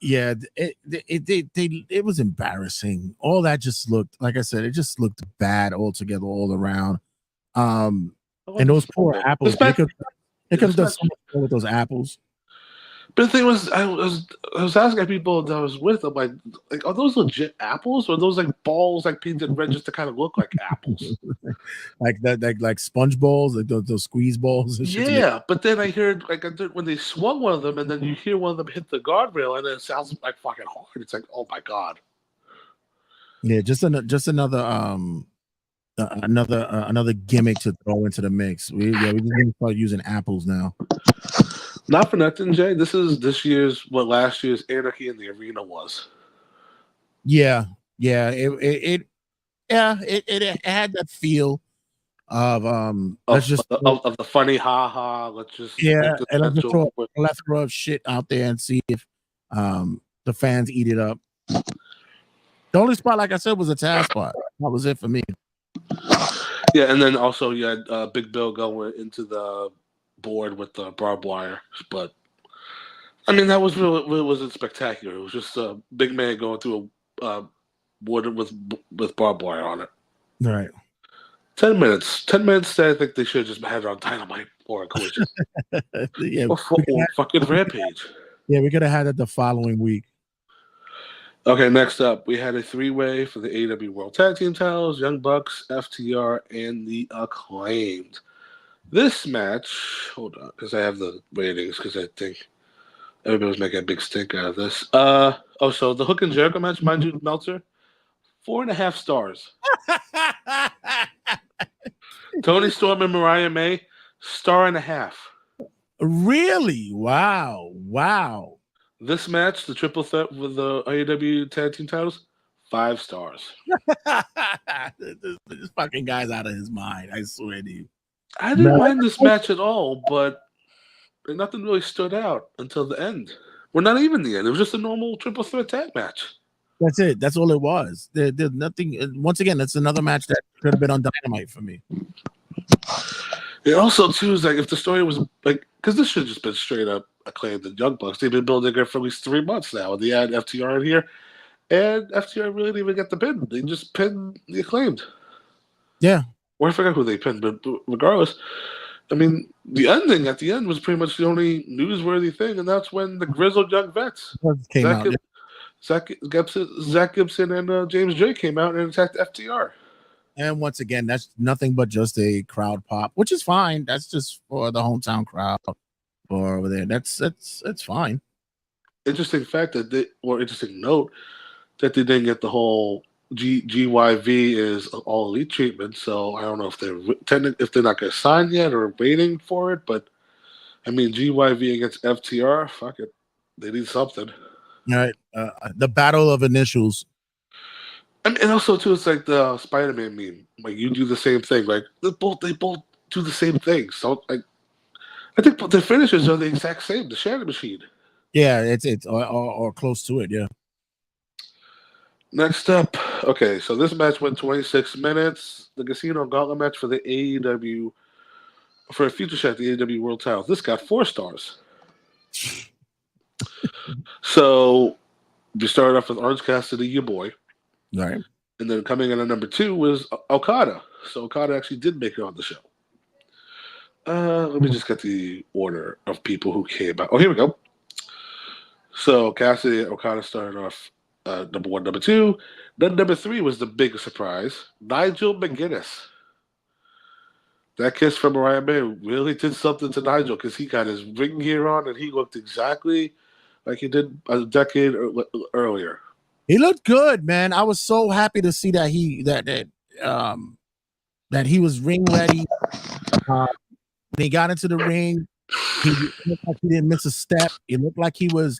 Yeah, it was embarrassing. All that just looked, like I said, it just looked bad altogether, all around. And those poor apples. They could have done so much more with those apples. But the thing was, I was asking people that I was with, I'm like, are those legit apples, or are those like balls like painted red just to kind of look like apples? like that, like sponge balls, like those squeeze balls. And shit. Yeah, but then I heard when they swung one of them, and then you hear one of them hit the guardrail, and it sounds like fucking hard. It's like, oh my god. Yeah, just another another gimmick to throw into the mix. We just need to start using apples now. Not for nothing, Jay. This is what last year's Anarchy in the Arena was. Yeah. It had that feel of the funny let's just and let's just throw a plethora of shit out there and see if the fans eat it up. The only spot, like I said, was a Taz spot. That was it for me. Yeah, and then also you had Big Bill going into the board with the barbed wire, but I mean that really wasn't spectacular. It was just a big man going through a wood with barbed wire on it. Right. 10 minutes. 10 minutes. I think they should have just had it on Dynamite or a Collision. or fucking Rampage. Yeah, we could have had it the following week. Okay, next up, we had a three-way for the AEW World Tag Team titles: Young Bucks, FTR, and the Acclaimed. This match, hold on, because I have the ratings, because I think everybody was making a big stink out of this. So the Hook and Jericho match, mind you, Meltzer, 4.5 stars. Tony Storm and Mariah May, 1.5 stars. Really? Wow. This match, the triple threat with the AEW Tag Team titles, 5 stars. This fucking guy's out of his mind, I swear to you. I didn't mind this match at all, but nothing really stood out until the end. Well, not even the end. It was just a normal triple threat tag match. That's it. That's all it was. There's nothing. Once again, that's another match that could have been on Dynamite for me. It also too is like if the story was like because this should have just been straight up Acclaimed and Young Bucks. They've been building it for at least 3 months now. And they had FTR in here, and FTR really didn't even get the pin. They just pinned the Acclaimed. Yeah. Or I forgot who they pinned, but regardless, I mean, the ending at the end was pretty much the only newsworthy thing, and that's when the grizzled young vets Came out. Zach Gibson and James J came out and attacked FTR. And once again, that's nothing but just a crowd pop, which is fine. That's just for the hometown crowd or over there. That's fine. Interesting fact interesting note that they didn't get the whole GYV is all elite treatment. So I don't know if they're not going to sign yet or waiting for it. But I mean, GYV against FTR, fuck it, they need something. All right, the battle of initials. And also too, it's like the Spider-Man meme. Like you do the same thing. Like they both do the same thing. So like, I think the finishes are the exact same. The Shatter Machine. Yeah, it's or close to it. Yeah. Next up, okay, so this match went 26 minutes. The Casino Gauntlet match for the AEW for a future shot, the AEW World Title. This got 4 stars. So we started off with Orange Cassidy, your boy. Right. And then coming in at number 2 was Okada. So Okada actually did make it on the show. Let me just get the order of people who came out. Oh, here we go. So Cassidy and Okada started off number 1, number 2. Then number 3 was the big surprise. Nigel McGuinness. That kiss from Mariah May really did something to Nigel because he got his ring gear on and he looked exactly like he did a decade earlier. He looked good, man. I was so happy to see that that he was ring ready. When he got into the ring, he looked like he didn't miss a step. It looked like he was,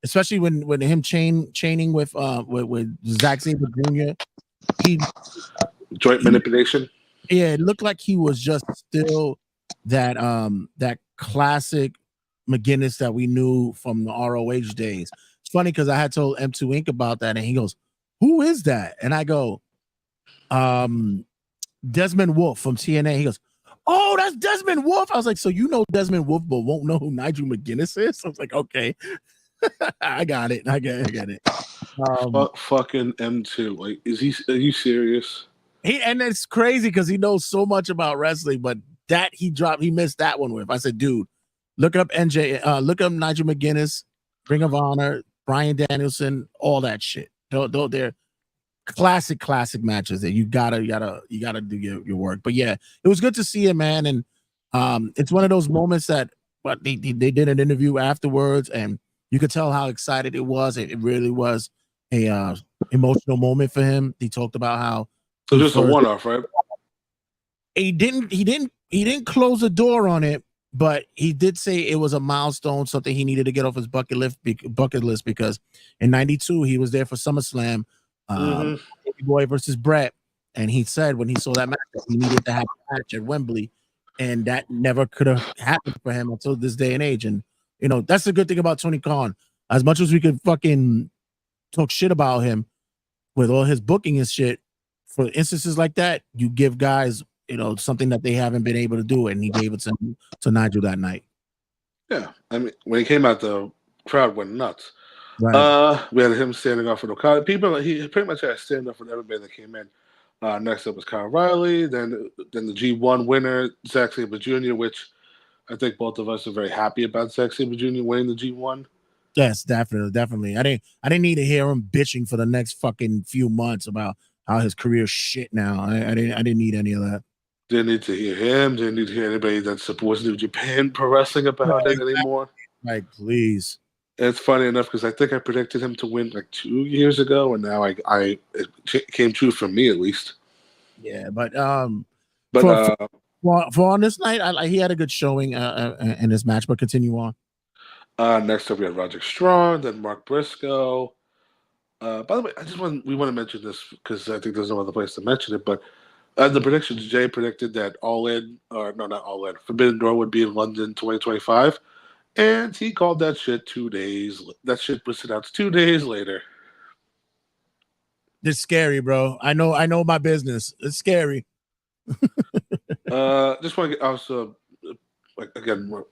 especially when him chaining with Zack Sabre Jr. Joint manipulation. Yeah, it looked like he was just still that classic McGuinness that we knew from the ROH days. It's funny because I had told M2 Inc. about that, and he goes, "Who is that?" And I go, Desmond Wolfe from TNA. He goes, "Oh, that's Desmond Wolfe." I was like, "So you know Desmond Wolfe, but won't know who Nigel McGuinness is?" I was like, "Okay, I got it. I get it." Fucking M2. Like, are you serious? And it's crazy because he knows so much about wrestling, but that he missed that one with. I said, dude, look up look up Nigel McGuinness, Ring of Honor, Bryan Danielson, all that shit. They're classic matches that you gotta do your work. But yeah, it was good to see him, man. And it's one of those moments that they did an interview afterwards, and you could tell how excited it was. It really was a emotional moment for him. He talked about how so just a one-off, right? He didn't close the door on it, but he did say it was a milestone, something he needed to get off his bucket list because in '92 he was there for SummerSlam, Boy versus Brett, and he said when he saw that match he needed to have a match at Wembley, and that never could have happened for him until this day and age. And you know that's the good thing about Tony Khan. As much as we could fucking talk shit about him with all his booking and shit, for instances like that, you give guys, you know, something that they haven't been able to do, and he gave it to Nigel that night. Yeah, I mean, when he came out, the crowd went nuts. Right. We had him standing off with Okada. He pretty much had to stand up with everybody that came in. Next up was Kyle O'Reilly, then the G1 winner, Zack Sabre Jr., which I think both of us are very happy about Zack Sabre Jr. winning the G1. Yes, definitely. I didn't need to hear him bitching for the next fucking few months about how his career's shit now. I didn't need any of that. Didn't need to hear him. Didn't need to hear anybody that supports New Japan Pro Wrestling about it anymore. Like, please. It's funny enough because I think I predicted him to win like 2 years ago, and now it came true for me at least. Yeah, but for on this night, he had a good showing in this match. But continue on. Next up, we had Roderick Strong, then Mark Briscoe. By the way, we want to mention this because I think there's no other place to mention it. But the predictions, Jay predicted that Forbidden Door would be in London 2025, and he called that shit 2 days. That shit was announced 2 days later. It's scary, bro. I know my business. It's scary. Just want to get also, like again, we're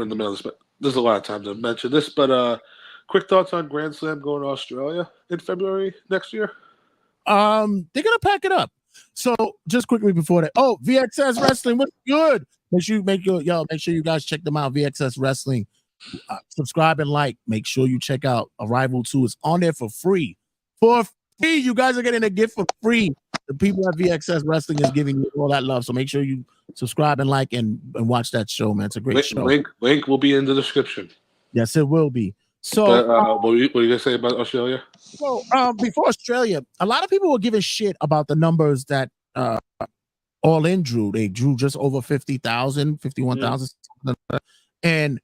in the middle of this, but there's a lot of time to mention this. But quick thoughts on Grand Slam going to Australia in February next year. They're gonna pack it up. So just quickly before that, VXS Wrestling, what's good? Make sure you guys check them out. VXS Wrestling. Subscribe and like. Make sure you check out Arrival 2. It's on there for free. For free, you guys are getting a gift for free. The people at VXS Wrestling is giving you all that love. So make sure you subscribe and like and watch that show, man. It's a great show. Link will be in the description. Yes, it will be. So, what were you gonna say about Australia? So, before Australia, a lot of people were giving shit about the numbers that All In drew. They drew just over 50,000, 51,000, and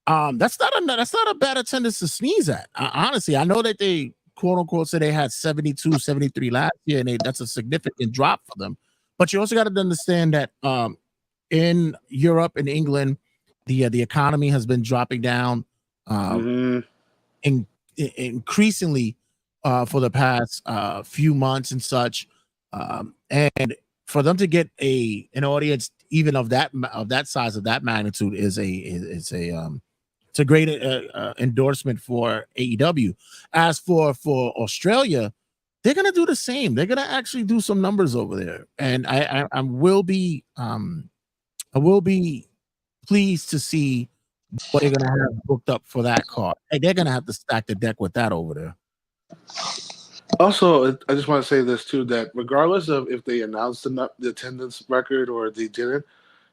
that's not a bad attendance to sneeze at. Honestly, I know that they quote unquote say they had 72, 73 last year, and that's a significant drop for them. But you also got to understand that in Europe and England, the economy has been dropping down. Increasingly for the past few months and such, and for them to get an audience even of that size, of that magnitude, is a great endorsement for AEW. As for Australia, they're gonna do the same. They're gonna actually do some numbers over there, and I will be pleased to see what they're gonna have booked up for that card. Hey, they're gonna have to stack the deck with that over there. Also, I just want to say this too, that regardless of if they announced the attendance record or they didn't,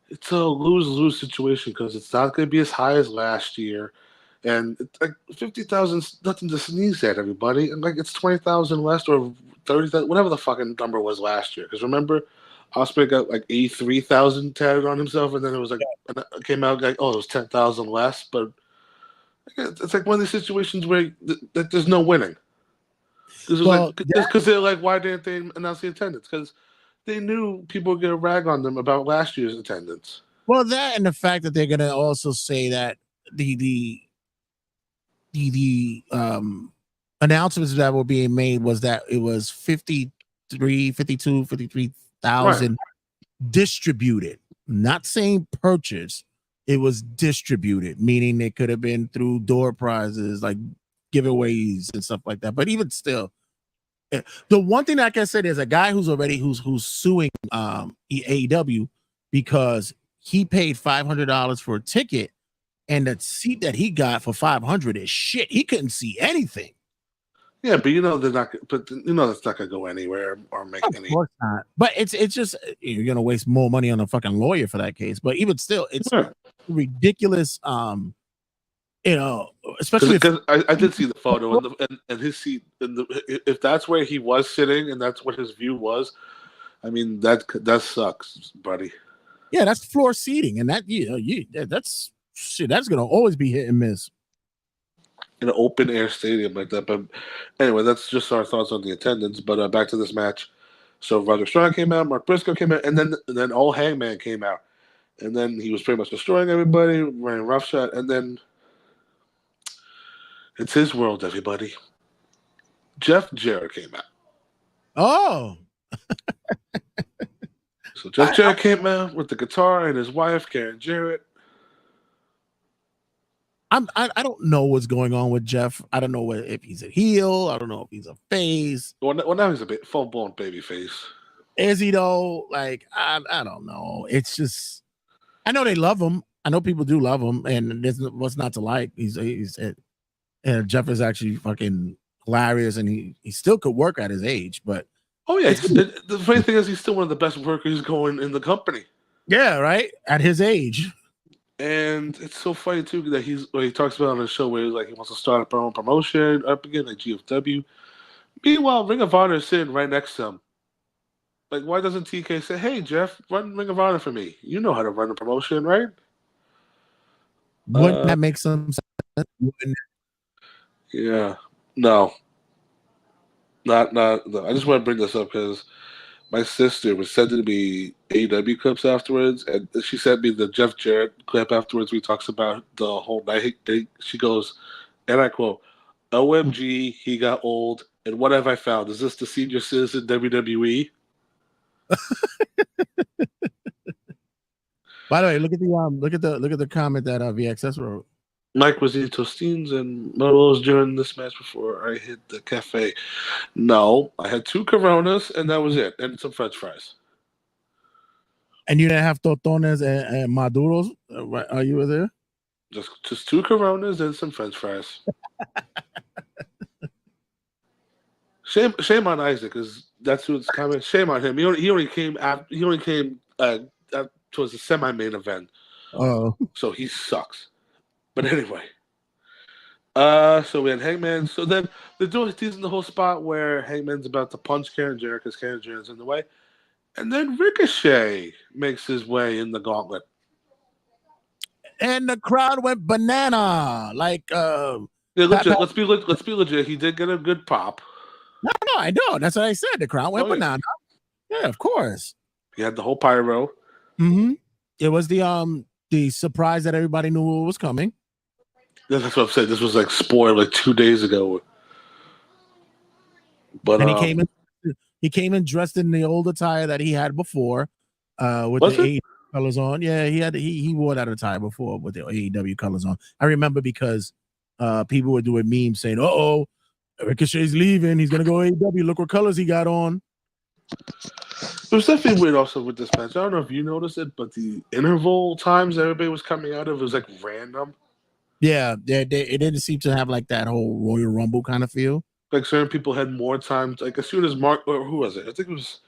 it's a lose-lose situation because it's not going to be as high as last year, and like 50,000 is nothing to sneeze at, everybody. And like it's 20,000 less or 30,000, whatever the fucking number was last year. Because remember, Osprey got like 83,000 tatted on himself, and then it was like it came out like, oh, it was 10,000 less. But it's like one of these situations where there's no winning. Because they're like, why didn't they announce the attendance? Because they knew people were gonna rag on them about last year's attendance. Well, that and the fact that they're gonna also say that the announcements that were being made was that it was 53,000 distributed, not saying purchase. It was distributed, meaning it could have been through door prizes, like giveaways and stuff like that. But even still, the one thing that I can say, there's a guy who's suing AEW because he paid $500 for a ticket, and the seat that he got for $500 is shit. He couldn't see anything. Yeah, but they're not. But that's not gonna go anywhere or make any. Of course not. But it's just you're gonna waste more money on a fucking lawyer for that case. But even still, it's ridiculous. Especially because I did see the photo and his seat. If that's where he was sitting and that's what his view was, I mean that sucks, buddy. Yeah, that's floor seating, and that's gonna always be hit and miss in an open air stadium like that. But anyway, that's just our thoughts on the attendance. But back to this match. So Roderick Strong came out, Mark Briscoe came out, and then Old Hangman came out, and then he was pretty much destroying everybody, running roughshod, and then it's his world, everybody. Jeff Jarrett came out. Oh. So Jeff Jarrett came out with the guitar and his wife, Karen Jarrett. I don't know what's going on with Jeff. I don't know if he's a heel. I don't know if he's a face. Well, now he's a bit full-blown baby face. Is he though? Like, I don't know. It's just, I know they love him. I know people do love him, and there's what's not to like. And Jeff is actually fucking hilarious, and he still could work at his age. But the funny thing is, he's still one of the best workers going in the company. Yeah, right. At his age. And it's so funny too that he talks about on the show where he's like he wants to start up our own promotion up again like GFW. Meanwhile, Ring of Honor is sitting right next to him. Like, why doesn't TK say, "Hey, Jeff, run Ring of Honor for me. You know how to run a promotion, right?" Wouldn't that make some sense? Yeah, no, not. I just want to bring this up because my sister was sending me AEW clips afterwards, and she sent me the Jeff Jarrett clip afterwards. We talks about the whole night. She goes, and I quote, OMG, he got old. And what have I found? Is this the senior citizen WWE? By the way, look at the comment that VXS wrote. Mike was eating tostines and Moros during this match before I hit the cafe. No, I had 2 Coronas and that was it, and some French fries. And you didn't have totones and maduros? Are you were there? Just 2 Coronas and some French fries. Shame on Isaac, because that's who's coming. Shame on him. He only came towards the semi-main event. Oh, So he sucks. But anyway, so we had Hangman. So then they're teasing the whole spot where Hangman's about to punch Karen Jarrett because Karen Jarrett's in the way, and then Ricochet makes his way in the gauntlet, and the crowd went banana. Like, yeah, legit. Let's be legit. He did get a good pop. No, I know. That's what I said. The crowd went banana. Yeah, of course. He had the whole pyro. Mm-hmm. It was the surprise that everybody knew was coming. Yeah, that's what I'm saying. This was like spoiled like 2 days ago. But and he came in dressed in the old attire that he had before, with the AEW colors on. Yeah, he wore that attire before with the AEW colors on. I remember because people were doing memes saying, "Uh-oh, Ricochet's leaving. He's gonna go AEW. Look what colors he got on." It was definitely weird also with this match. I don't know if you noticed it, but the interval times everybody was coming out of, it was like random. Yeah, it didn't seem to have like that whole Royal Rumble kind of feel. Like certain people had more time. Like as soon as Mark, or who was it? I think it was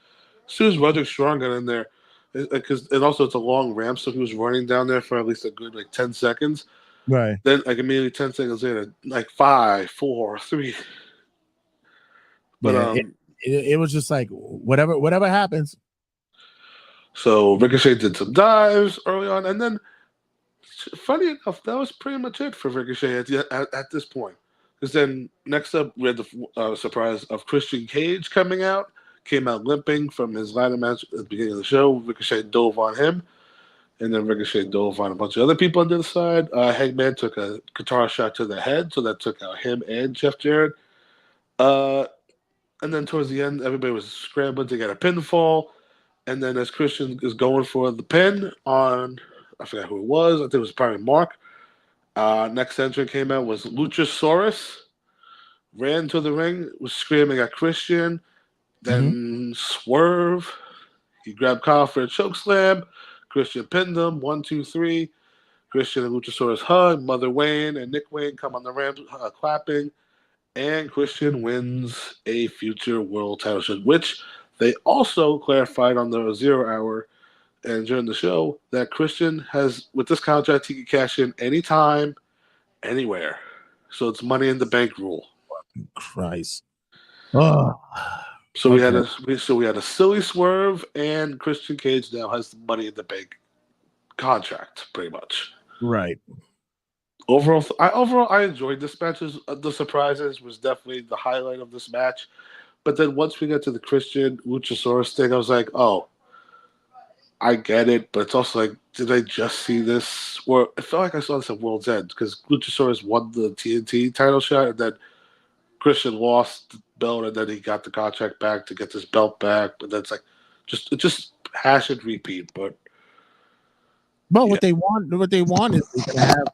as soon as Roderick Strong got in there, because and also it's a long ramp, so he was running down there for at least a good like 10 seconds. Right. Then like immediately 10 seconds later, like 5, 4, 3. But yeah, it was just like whatever happens. So Ricochet did some dives early on, and then funny enough, that was pretty much it for Ricochet at this point. Because then next up, we had the surprise of Christian Cage coming out. Came out limping from his ladder match at the beginning of the show. Ricochet dove on him. And then Ricochet dove on a bunch of other people on the other side. Hangman took a guitar shot to the head, so that took out him and Jeff Jarrett. And then towards the end, everybody was scrambling to get a pinfall. And then as Christian is going for the pin on, I forgot who it was. I think it was probably Mark. Next entrant came out was Luchasaurus. Ran to the ring, was screaming at Christian. Then swerve. He grabbed Kyle for a chokeslam. Christian pinned him. 1, 2, 3. Christian and Luchasaurus hug. Mother Wayne and Nick Wayne come on the ramp clapping. And Christian wins a future world title shot, which they also clarified on the 0 hour and during the show that Christian has, with this contract, he can cash in anytime, anywhere. So it's money in the bank rule. Christ. Oh. So we had a silly swerve, and Christian Cage now has the money in the bank contract, pretty much. Right. Overall, I enjoyed this match. The surprises was definitely the highlight of this match. But then once we got to the Christian Luchasaurus thing, I was like, oh, I get it. But it's also like, did I just see this? Or I felt like I saw this at World's End because Luchasaurus won the TNT title shot, and then Christian lost the belt, and then he got the contract back to get this belt back. But that's like, just hash and repeat. But what they want is to have.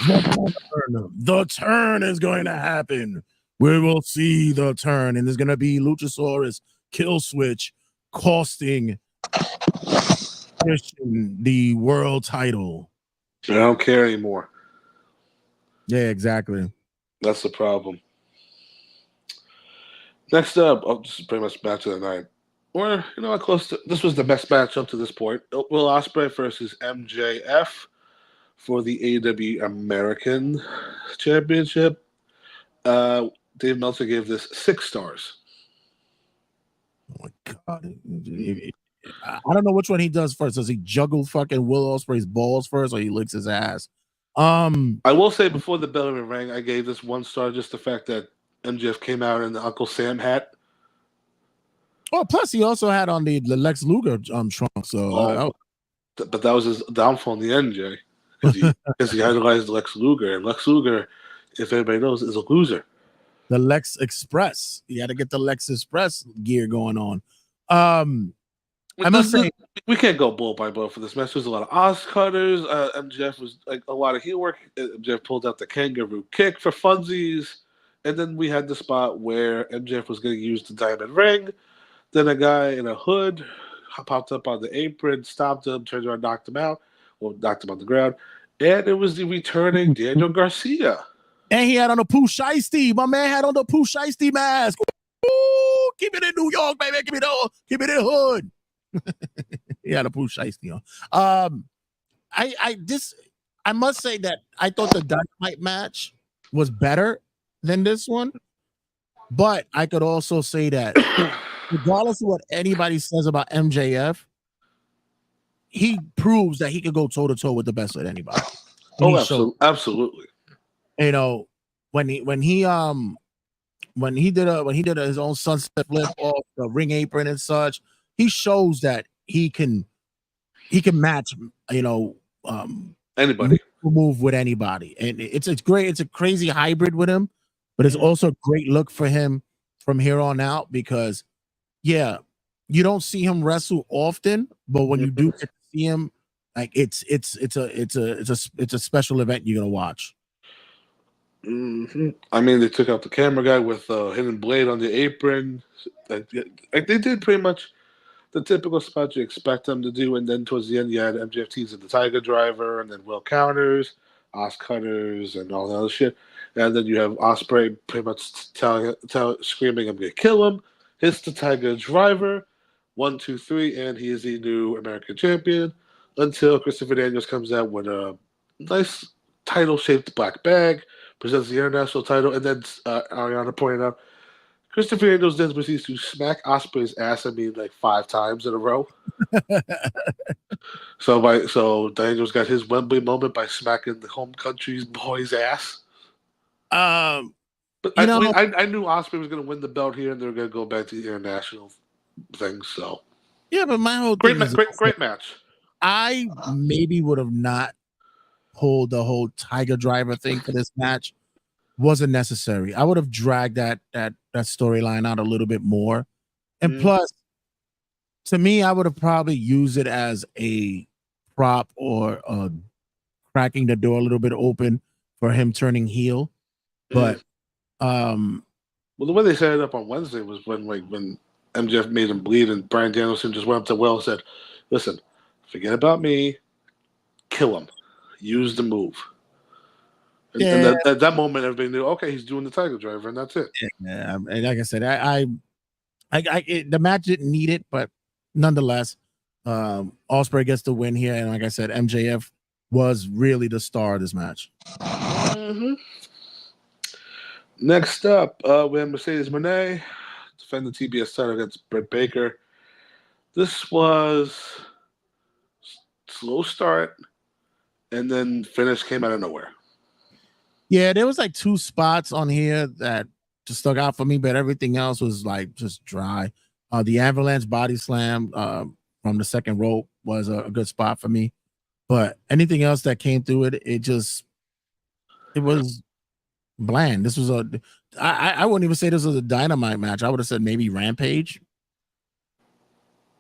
The turn is going to happen. We will see the turn, and there's going to be Luchasaurus kill switch costing Christian the world title. I don't care anymore. Yeah, exactly. That's the problem. Next up, this is pretty much match of the night. Or, this was the best match up to this point. Will Ospreay versus MJF for the AEW American Championship. Dave Meltzer gave this 6 stars. Oh my God. I don't know which one he does first. Does he juggle fucking Will Ospreay's balls first, or he licks his ass? I will say before the bell rang, I gave this 1 star just the fact that MJF came out in the Uncle Sam hat. Oh, plus he also had on the Lex Luger trunk. So, but that was his downfall in the end, Jay, because he idolized Lex Luger, and Lex Luger, if anybody knows, is a loser. The Lex Express. You got to get the Lex Express gear going on. I must say, we can't go blow by blow for this match. There's a lot of Oz cutters. MJF was like a lot of heel work. MJF pulled out the kangaroo kick for funsies. And then we had the spot where MJF was going to use the diamond ring. Then a guy in a hood popped up on the apron, stopped him, turned around, knocked him out, or knocked him on the ground. And it was the returning Daniel Garcia. And he had on a Pooh Shiesty. My man had on the Pooh Shiesty mask. Ooh, keep it in New York, baby. Keep it in hood. He had a Pooh Shiesty on. I must say that I thought the Dynamite match was better than this one. But I could also say that regardless of what anybody says about MJF, he proves that he could go toe to toe with the best of anybody. Absolutely. You know, when he did his own sunset flip off the ring apron and such, he shows that he can match, anybody, move with anybody, and it's great. It's a crazy hybrid with him, but it's also a great look for him from here on out because, yeah, you don't see him wrestle often, but when you do get to see him, like it's a special event you're gonna watch. Mm-hmm. I mean, they took out the camera guy with a hidden blade on the apron. Like they did pretty much the typical spot you expect them to do, and then towards the end, you had MJF teasing the Tiger Driver, and then Will counters, Os cutters, and all that other shit. And then you have Ospreay pretty much screaming, "I'm gonna kill him!" Hits the Tiger Driver, 1, 2, 3, and he is the new American champion. Until Christopher Daniels comes out with a nice title-shaped black bag, presents the international title, and then Ariana pointed out Christopher Daniels then proceeds to smack Ospreay's ass, like 5 times in a row. So Daniels got his Wembley moment by smacking the home country's boy's ass. But I knew Ospreay was going to win the belt here, and they were going to go back to the international thing. So yeah, but my whole great match. I maybe would have not pulled the whole Tiger Driver thing for this match. Wasn't necessary. I would have dragged that storyline out a little bit more. And plus, to me, I would have probably used it as a prop or cracking the door a little bit open for him turning heel. But well, the way they set it up on Wednesday was when MJF made him bleed, and Bryan Danielson just went up to Will and said, "Listen, forget about me. Kill him. Use the move." And at that moment, everybody knew, okay, he's doing the Tiger Driver, and that's it. Yeah, and like I said, the match didn't need it, but nonetheless, Ospreay gets the win here, and like I said, MJF was really the star of this match. Mm-hmm. Next up, we have Mercedes Moné defend the TBS title against Britt Baker. This was slow start, and then finish came out of nowhere. Yeah, there was like 2 spots on here that just stuck out for me, but everything else was like just dry. The avalanche body slam from the second rope was a good spot for me, but anything else that came through it was bland. This was I wouldn't even say this was a Dynamite match. I would have said maybe Rampage.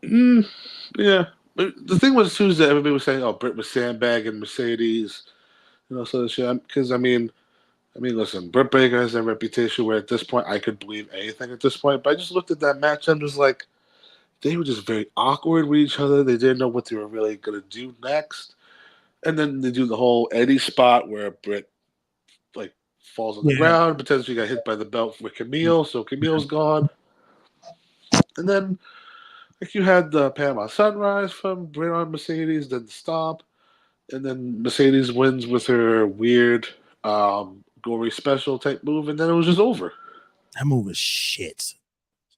Yeah, but the thing was too is that everybody was saying, "Oh, Britt was sandbagging Mercedes," so shit. Because I mean, listen, Britt Baker has a reputation where at this point I could believe anything at this point. But I just looked at that match and was like, they were just very awkward with each other. They didn't know what they were really going to do next. And then they do the whole Eddie spot where Britt like falls on the ground, potentially got hit by the belt with Camille, so Camille's gone. And then like you had the Panama Sunrise from Britt on Mercedes, then the stomp, and then Mercedes wins with her weird gory special type move, and then it was just over. That move is shit.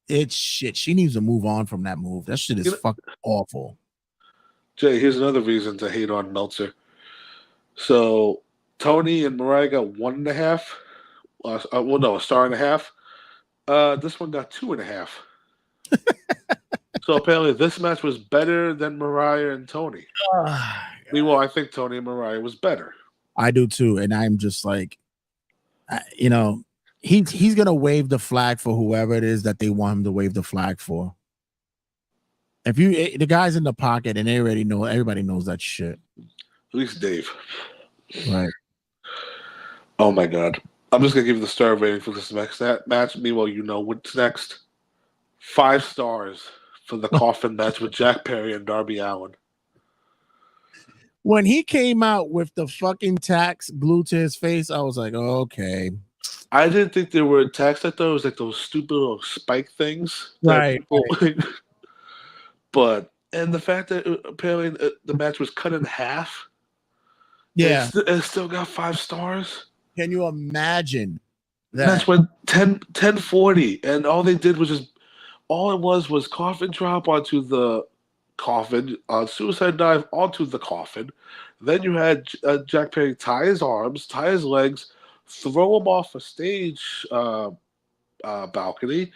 It's shit. She needs to move on from that move. That shit is fucking awful. Jay, here's another reason to hate on Meltzer. So Tony and Mariah got 1.5. A 1.5. This one got 2.5. So apparently this match was better than Mariah and Tony. Meanwhile, I think Tony and Mariah was better. I do too, and I'm just like, You know, he's gonna wave the flag for whoever it is that they want him to wave the flag for. If the guy's in the pocket and they already know, everybody knows that shit. At least Dave. Right. Oh my god. I'm just gonna give you the star rating for this next match. Meanwhile, you know what's next. 5 stars for the coffin match with Jack Perry and Darby Allin. When he came out with the fucking tacks glued to his face, I was like, okay. I didn't think they were attacks. I thought it was like those stupid little spike things. Right. But, and the fact that apparently the match was cut in half. Yeah. It still got 5 stars. Can you imagine that? That's when 10:40, and all they did was all it was coffin drop onto the coffin, suicide dive onto the coffin. Then you had Jack Perry tie his arms, tie his legs, throw him off a stage balcony,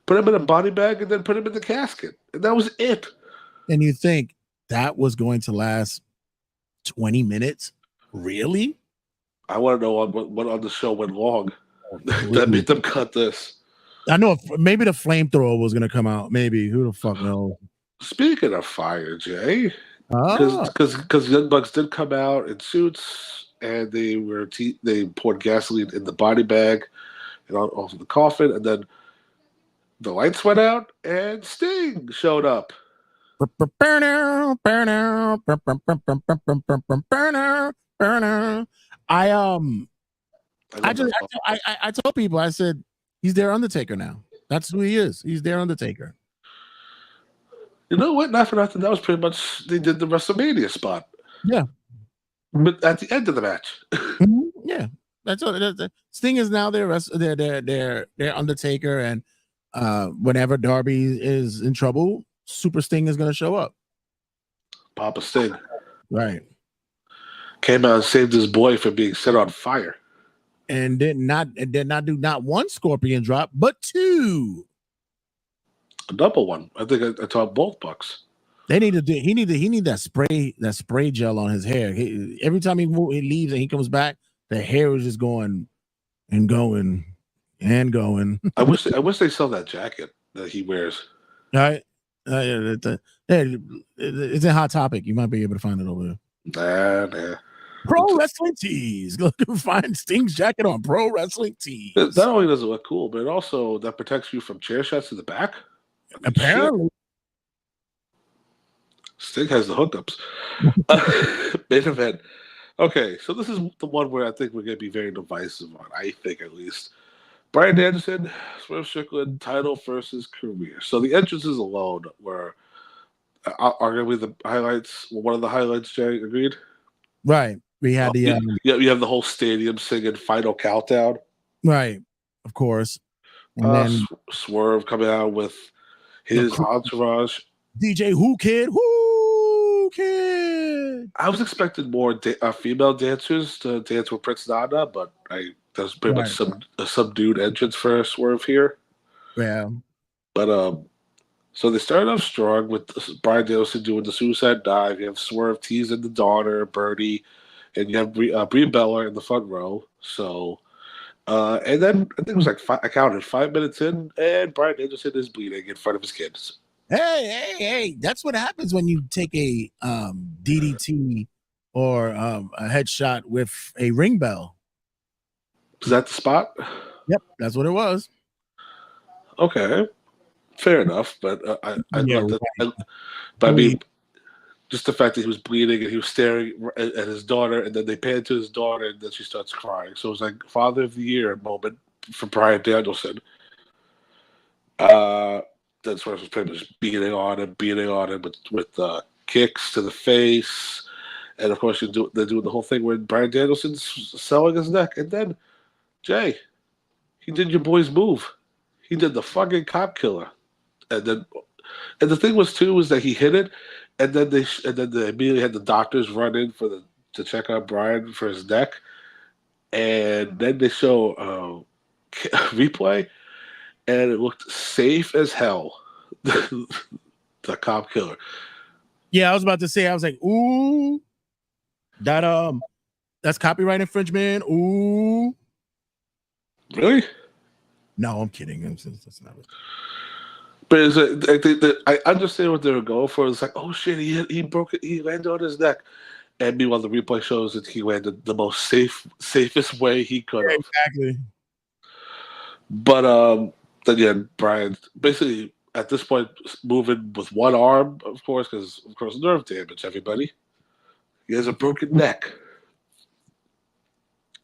put him in a body bag, and then put him in the casket. And that was it. And you think that was going to last 20 minutes? Really? I want to know what on the show went wrong that made them cut this. I know maybe the flamethrower was going to come out. Maybe. Who the fuck knows? Speaking of fire, Jay, because Young Bucks did come out in suits and they poured gasoline in the body bag and off the coffin, and then the lights went out and Sting showed up. I told people, I said, he's their Undertaker now. That's who he is. He's their Undertaker. You know what? Not for nothing. That was pretty much they did the WrestleMania spot. Yeah, but at the end of the match. Yeah, that's all. Sting is now their Undertaker, and whenever Darby is in trouble, Super Sting is going to show up. Papa Sting, right? Came out and saved his boy from being set on fire, and did not do not one scorpion drop, but 2. A double one. I think I taught both Bucks. They need to do. He need that spray gel on his hair. Every time he leaves and he comes back, the hair is just going and going and going. I wish they sell that jacket that he wears. All right, it's a hot topic. You might be able to find it over there. Nah. Pro Wrestling Tees. Go find Sting's jacket on Pro Wrestling Tees. Not only does it look cool, but it also that protects you from chair shots to the back. Apparently, Sting has the hookups. Main event. Okay, so this is the one where I think we're going to be very divisive on. I think, at least. Bryan Danielson, Swerve Strickland, title versus career. So the entrances alone were are going to be the highlights. One of the highlights, Jay, agreed? Right. We had you have the whole stadium singing Final Countdown. Right. Of course. And then Swerve coming out with his entourage. DJ Who Kid. I was expecting more female dancers to dance with Prince Nana, but that's pretty much a subdued entrance for Swerve here. Yeah. But so they started off strong with Bryan Danielson doing the suicide dive. You have Swerve teasing the daughter, Birdie, and you have Brie Bella in the front row. So, and then I think it was like I counted 5 minutes in, and Bryan Danielson is bleeding in front of his kids. Hey! That's what happens when you take a DDT or a headshot with a ring bell. Is that the spot? Yep, that's what it was. Okay, fair enough. But I mean, just the fact that he was bleeding and he was staring at his daughter, and then they pan to his daughter, and then she starts crying. So it was like Father of the Year moment for Bryan Danielson. Then Swerve was pretty much beating on him with kicks to the face, and of course they're doing the whole thing where Bryan Danielson's selling his neck, and then Jay, he did your boy's move. He did the fucking cop killer, and the thing was that he hit it, and then they immediately had the doctors run in to check out Bryan for his neck, and then they show a replay. And it looked safe as hell. The cop killer. Yeah, I was about to say. I was like, "Ooh, that's copyright infringement." Ooh, Really? No, I'm kidding. That's not it. But I think that I understand what they were going for. It's like, oh shit, he broke it. He landed on his neck. And meanwhile, the replay shows that he landed the most safest way he could Yeah, have. exactly. But then yeah, Brian basically at this point moving with one arm, of course, because of course nerve damage. Everybody, he has a broken neck.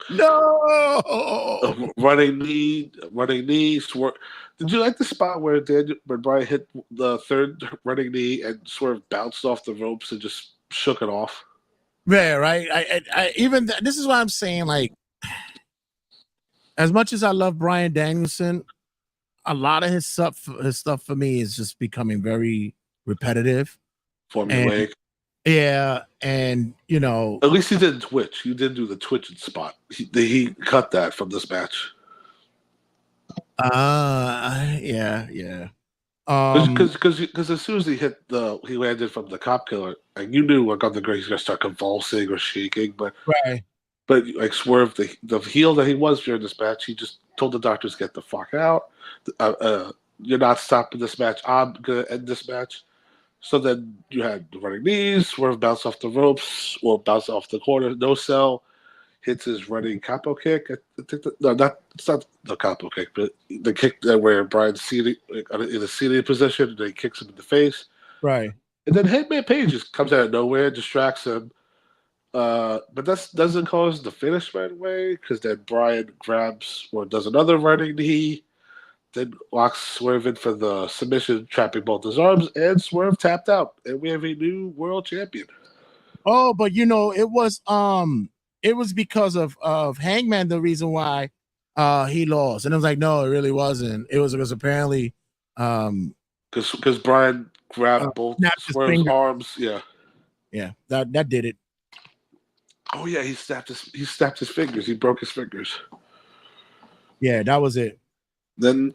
No. Running knee, swerve. Did you like the spot where Brian hit the third running knee and Swerve bounced off the ropes and just shook it off? Yeah, right. I even this is why I'm saying, like, as much as I love Bryan Danielson, a lot of his stuff for me is just becoming very repetitive. Formulaic. Yeah, and you know, at least he didn't twitch. He did do the twitching spot. He cut that from this match. Yeah. Because as soon as he landed from the cop killer, and you knew like on the ground he's gonna start convulsing or shaking, but right. But like Swerve, the heel that he was during this match, he just told the doctors, "Get the fuck out! You're not stopping this match. I'm gonna end this match." So then you had the running knees, Swerve bounce off the ropes or bounce off the corner, no sell, hits his running capo kick. I think it's not the capo kick, but the kick where Brian's seated in a seated position, and then he kicks him in the face. Right. And then Hangman Page just comes out of nowhere, distracts him. But that doesn't cause the finish right away because then Brian grabs or does another running knee, then locks Swerve in for the submission, trapping both his arms, and Swerve tapped out, and we have a new world champion. Oh, but you know, it was because of Hangman the reason why he lost, and it was like, no, it really wasn't. It was apparently because Brian grabbed both Swerve's arms. Yeah, that did it. Oh yeah, he snapped his fingers. He broke his fingers. Yeah, that was it. Then,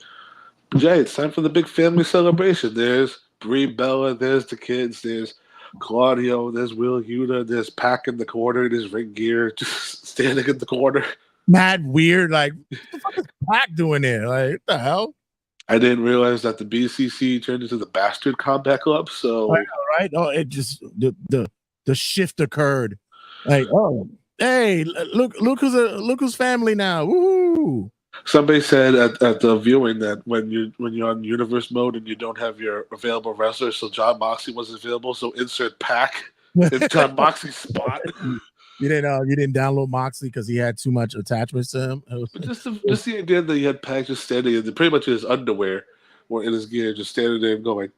Jay, it's time for the big family celebration. There's Brie Bella, there's the kids, there's Claudio, there's Will Yuta, there's Pac in the corner, there's Ring Gear just standing in the corner. Mad weird, like what the fuck is Pac doing there? Like what the hell? I didn't realize that the BCC turned into the Bastard Combat Club. So right, oh, it just the shift occurred. Like, oh, hey, look who's family now. Woo! Somebody said at the viewing that when you're on universe mode and you don't have your available wrestlers, so John Moxley wasn't available, so insert Pac in John Moxley's spot. You didn't download Moxley because he had too much attachments to him. But just the idea that he had Pac just standing in pretty much in his underwear or in his gear, just standing there and going,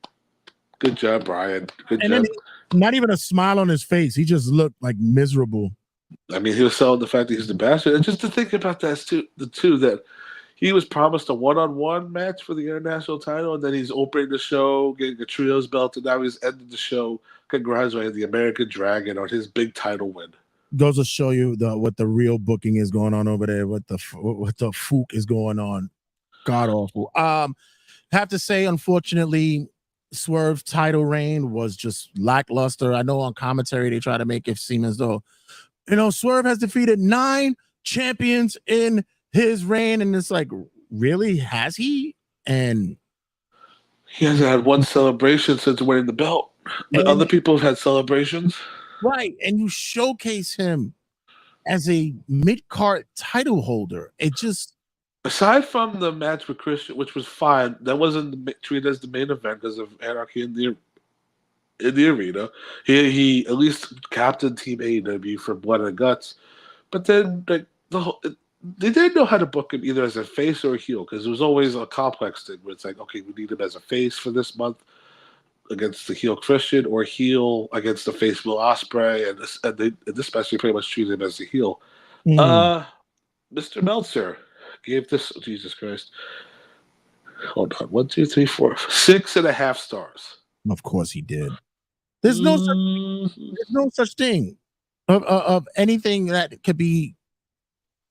"Good job, Brian. Good job." Then not even a smile on his face. He just looked like miserable. I mean, he was selling the fact that he's the bastard. And just to think about that too, that he was promised a one-on-one match for the international title, and then he's opening the show, getting a trios belt, and now he's ending the show congratulating the American Dragon on his big title win. Goes to show you what the real booking is going on over there. What the fook is going on. God awful. Have to say, unfortunately, Swerve's title reign was just lackluster. I know on commentary they try to make it seem as though, Swerve has defeated 9 champions in his reign, and it's like, really, has he? And he hasn't had one celebration since winning the belt. But other people have had celebrations, right? And you showcase him as a mid-card title holder. It just, aside from the match with Christian, which was fine, that wasn't treated as the main event because of anarchy in the arena. He at least captained Team AEW for Blood and Guts, but then like they didn't know how to book him either as a face or a heel because it was always a complex thing where it's like, okay, we need him as a face for this month against the heel Christian or heel against the face Will Ospreay, and this match they pretty much treated him as a heel. Mr. Meltzer gave this, Jesus Christ, hold on, 1, 2, 3, 4, 6.5 stars. Of course he did. There's no such thing of anything that could be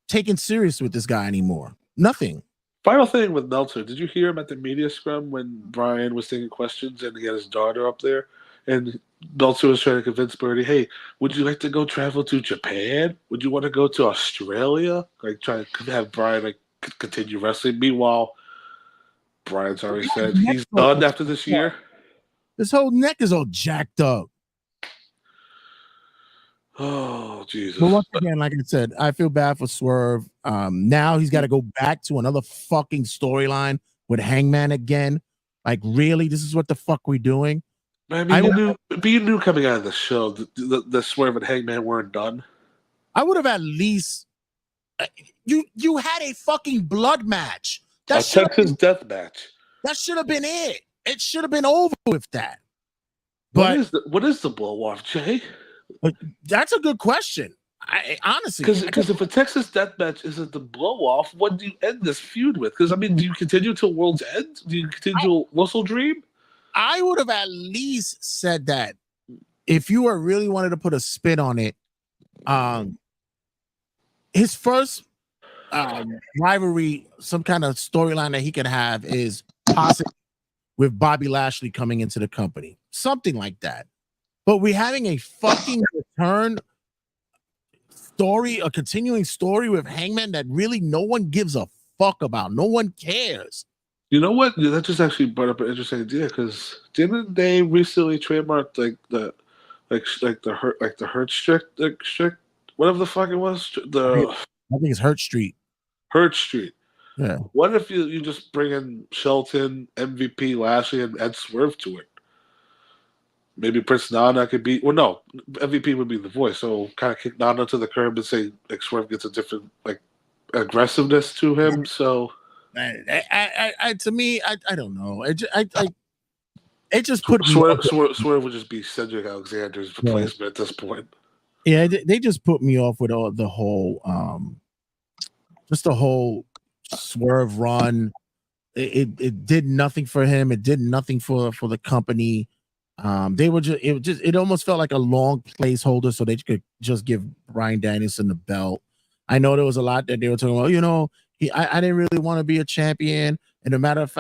taken serious with this guy anymore. Nothing. Final thing with Meltzer, did you hear him at the media scrum when Brian was taking questions and he had his daughter up there? And Meltzer was trying to convince Birdie, hey, would you like to go travel to Japan? Would you want to go to Australia? Like trying to have Brian like continue wrestling. Meanwhile, Brian's already said he's done after this year. His whole neck is all jacked up. Oh, Jesus. But once again, like I said, I feel bad for Swerve. Now he's got to go back to another fucking storyline with Hangman again. Like, really? This is what the fuck we're doing? I mean, you knew coming out of the show the Swerve and Hangman weren't done. I would have at least... You had a fucking blood match. A Texas death match. That should have been it. It should have been over with that. But what is the blow off, Jay? That's a good question. I honestly, because if a Texas death match isn't the blow off, what do you end this feud with? Because I mean, do you continue till World's End? Do you continue till Wrestle Dream? I would have at least said that if you were really wanted to put a spin on it. His first rivalry, some kind of storyline that he could have is possibly with Bobby Lashley coming into the company, something like that. But we're having a fucking return story, a continuing story with Hangman that really no one gives a fuck about. No one cares. You know what? That just actually brought up an interesting idea because didn't they recently trademark the Hurt strict whatever the fuck it was? I think it's Hurt Street. Hurt Street. Yeah. What if you just bring in Shelton, MVP, Lashley, and Ed Swerve to it? Maybe Prince Nana could be. Well, no, MVP would be the voice. So kind of kick Nana to the curb and say like Swerve gets a different like aggressiveness to him. So, to me, I don't know. It just put Swerve would just be Cedric Alexander's replacement at this point. Yeah, they just put me off with all the whole, just the whole Swerve run. It did nothing for him. It did nothing for the company. It almost felt like a long placeholder so they could just give Bryan Danielson the belt. I know there was a lot that they were talking about. I didn't really want to be a champion. And as a matter of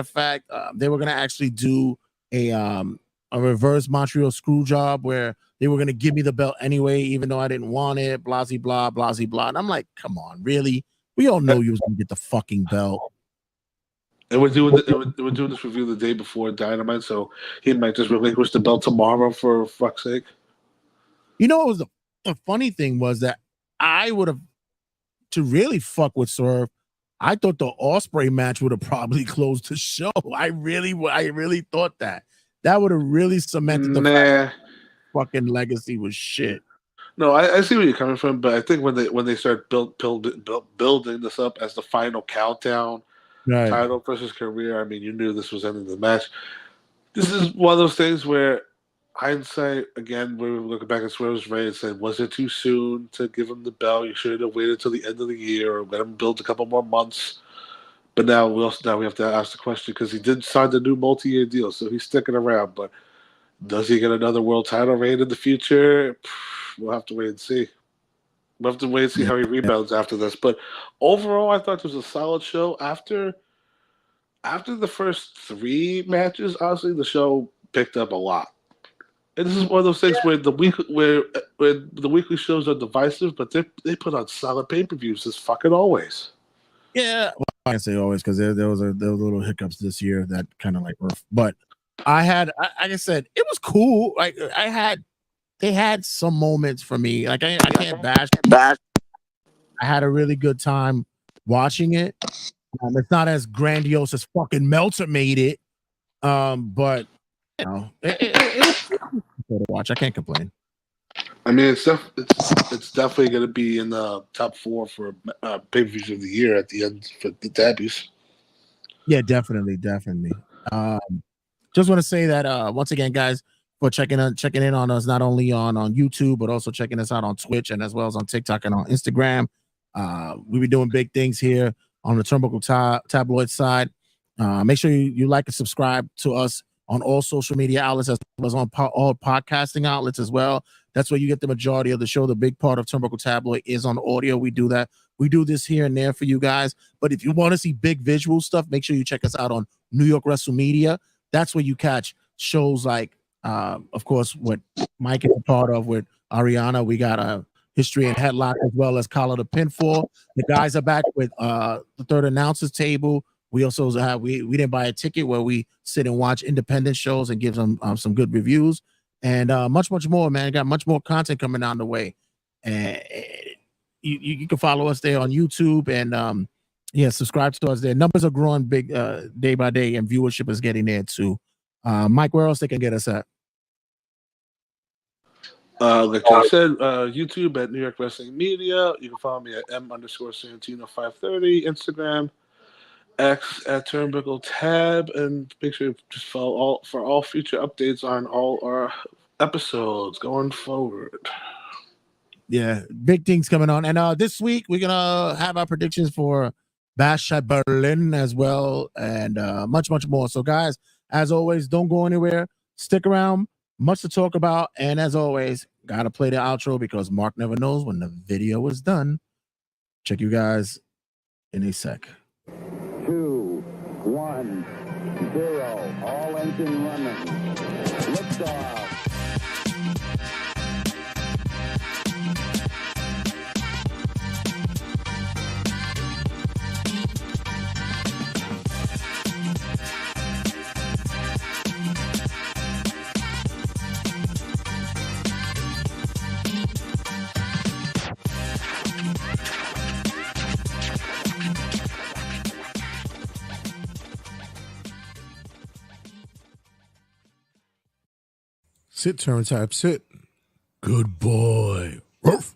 fact, they were gonna actually do a reverse Montreal screw job where they were gonna give me the belt anyway, even though I didn't want it. Blah blah blah blah. And I'm like, come on, really? We all know you was gonna get the fucking belt. And we're doing this review the day before Dynamite, so he might just relinquish the belt tomorrow for fuck's sake. You know, it was the funny thing was that I would have, to really fuck with Swerve, I thought the Ospreay match would have probably closed the show. I really thought that would have really cemented the fact fucking legacy was shit. No, I see where you're coming from, but I think when they start building this up as the final countdown. Right. Title versus career. I mean, you knew this was ending the match. This is one of those things where hindsight, again, we were looking back at Swerve's reign and saying, was it too soon to give him the belt? You should have waited till the end of the year or let him build a couple more months. But now we have to ask the question because he did sign the new multi-year deal, so he's sticking around. But does he get another world title reign in the future? We'll have to wait and see. We'll have to wait and see how he rebounds after this. But overall, I thought it was a solid show. After the first 3 matches, honestly, the show picked up a lot. And this is one of those things where the weekly shows are divisive, but they put on solid pay-per-views as fucking always. Yeah, well, I can say always because there was little hiccups this year that kind of like were. But like I said, it was cool. Like they had some moments for me. Like I can't bash. I had a really good time watching it. It's not as grandiose as fucking Meltzer made it, but you know, it was cool to watch. I can't complain. I mean, it's definitely going to be in the top 4 for pay-per-views of the year at the end for the debuts. Yeah, definitely. Just want to say that once again, guys, for checking in on us, not only on YouTube, but also checking us out on Twitch and as well as on TikTok and on Instagram. We be doing big things here on the Turnbuckle Tabloid side. Make sure you like and subscribe to us on all social media outlets as well as on all podcasting outlets as well. That's where you get the majority of the show. The big part of Turnbuckle Tabloid is on audio. We do that. We do this here and there for you guys. But if you want to see big visual stuff, make sure you check us out on New York Wrestle Media. That's where you catch shows like, of course, what Mike is a part of with Ariana. We got history and headlock, as well as Collar the Pinfall. The guys are back with the third announcers table. We also have we didn't buy a ticket where we sit and watch independent shows and give them some good reviews and much more, man. Got much more content coming down the way, and you can follow us there on YouTube and subscribe to us there. Numbers are growing big day by day, and viewership is getting there too. Mike, where else they can get us at? Like I said, YouTube at New York Wrestling Media. You can follow me at M_Santino530, Instagram, X at Turnbuckle Tab, and make sure you just follow for all future updates on all our episodes going forward. Yeah, big things coming on. And this week we're gonna have our predictions for Bash at Berlin as well, and much more. So guys, as always, don't go anywhere. Stick around. Much to talk about. And as always, gotta play the outro because Mark never knows when the video is done. Check you guys in a sec. 2, 1, 0. All engine running. Liftoff. Sit, turn type, sit. Good boy. Ruff.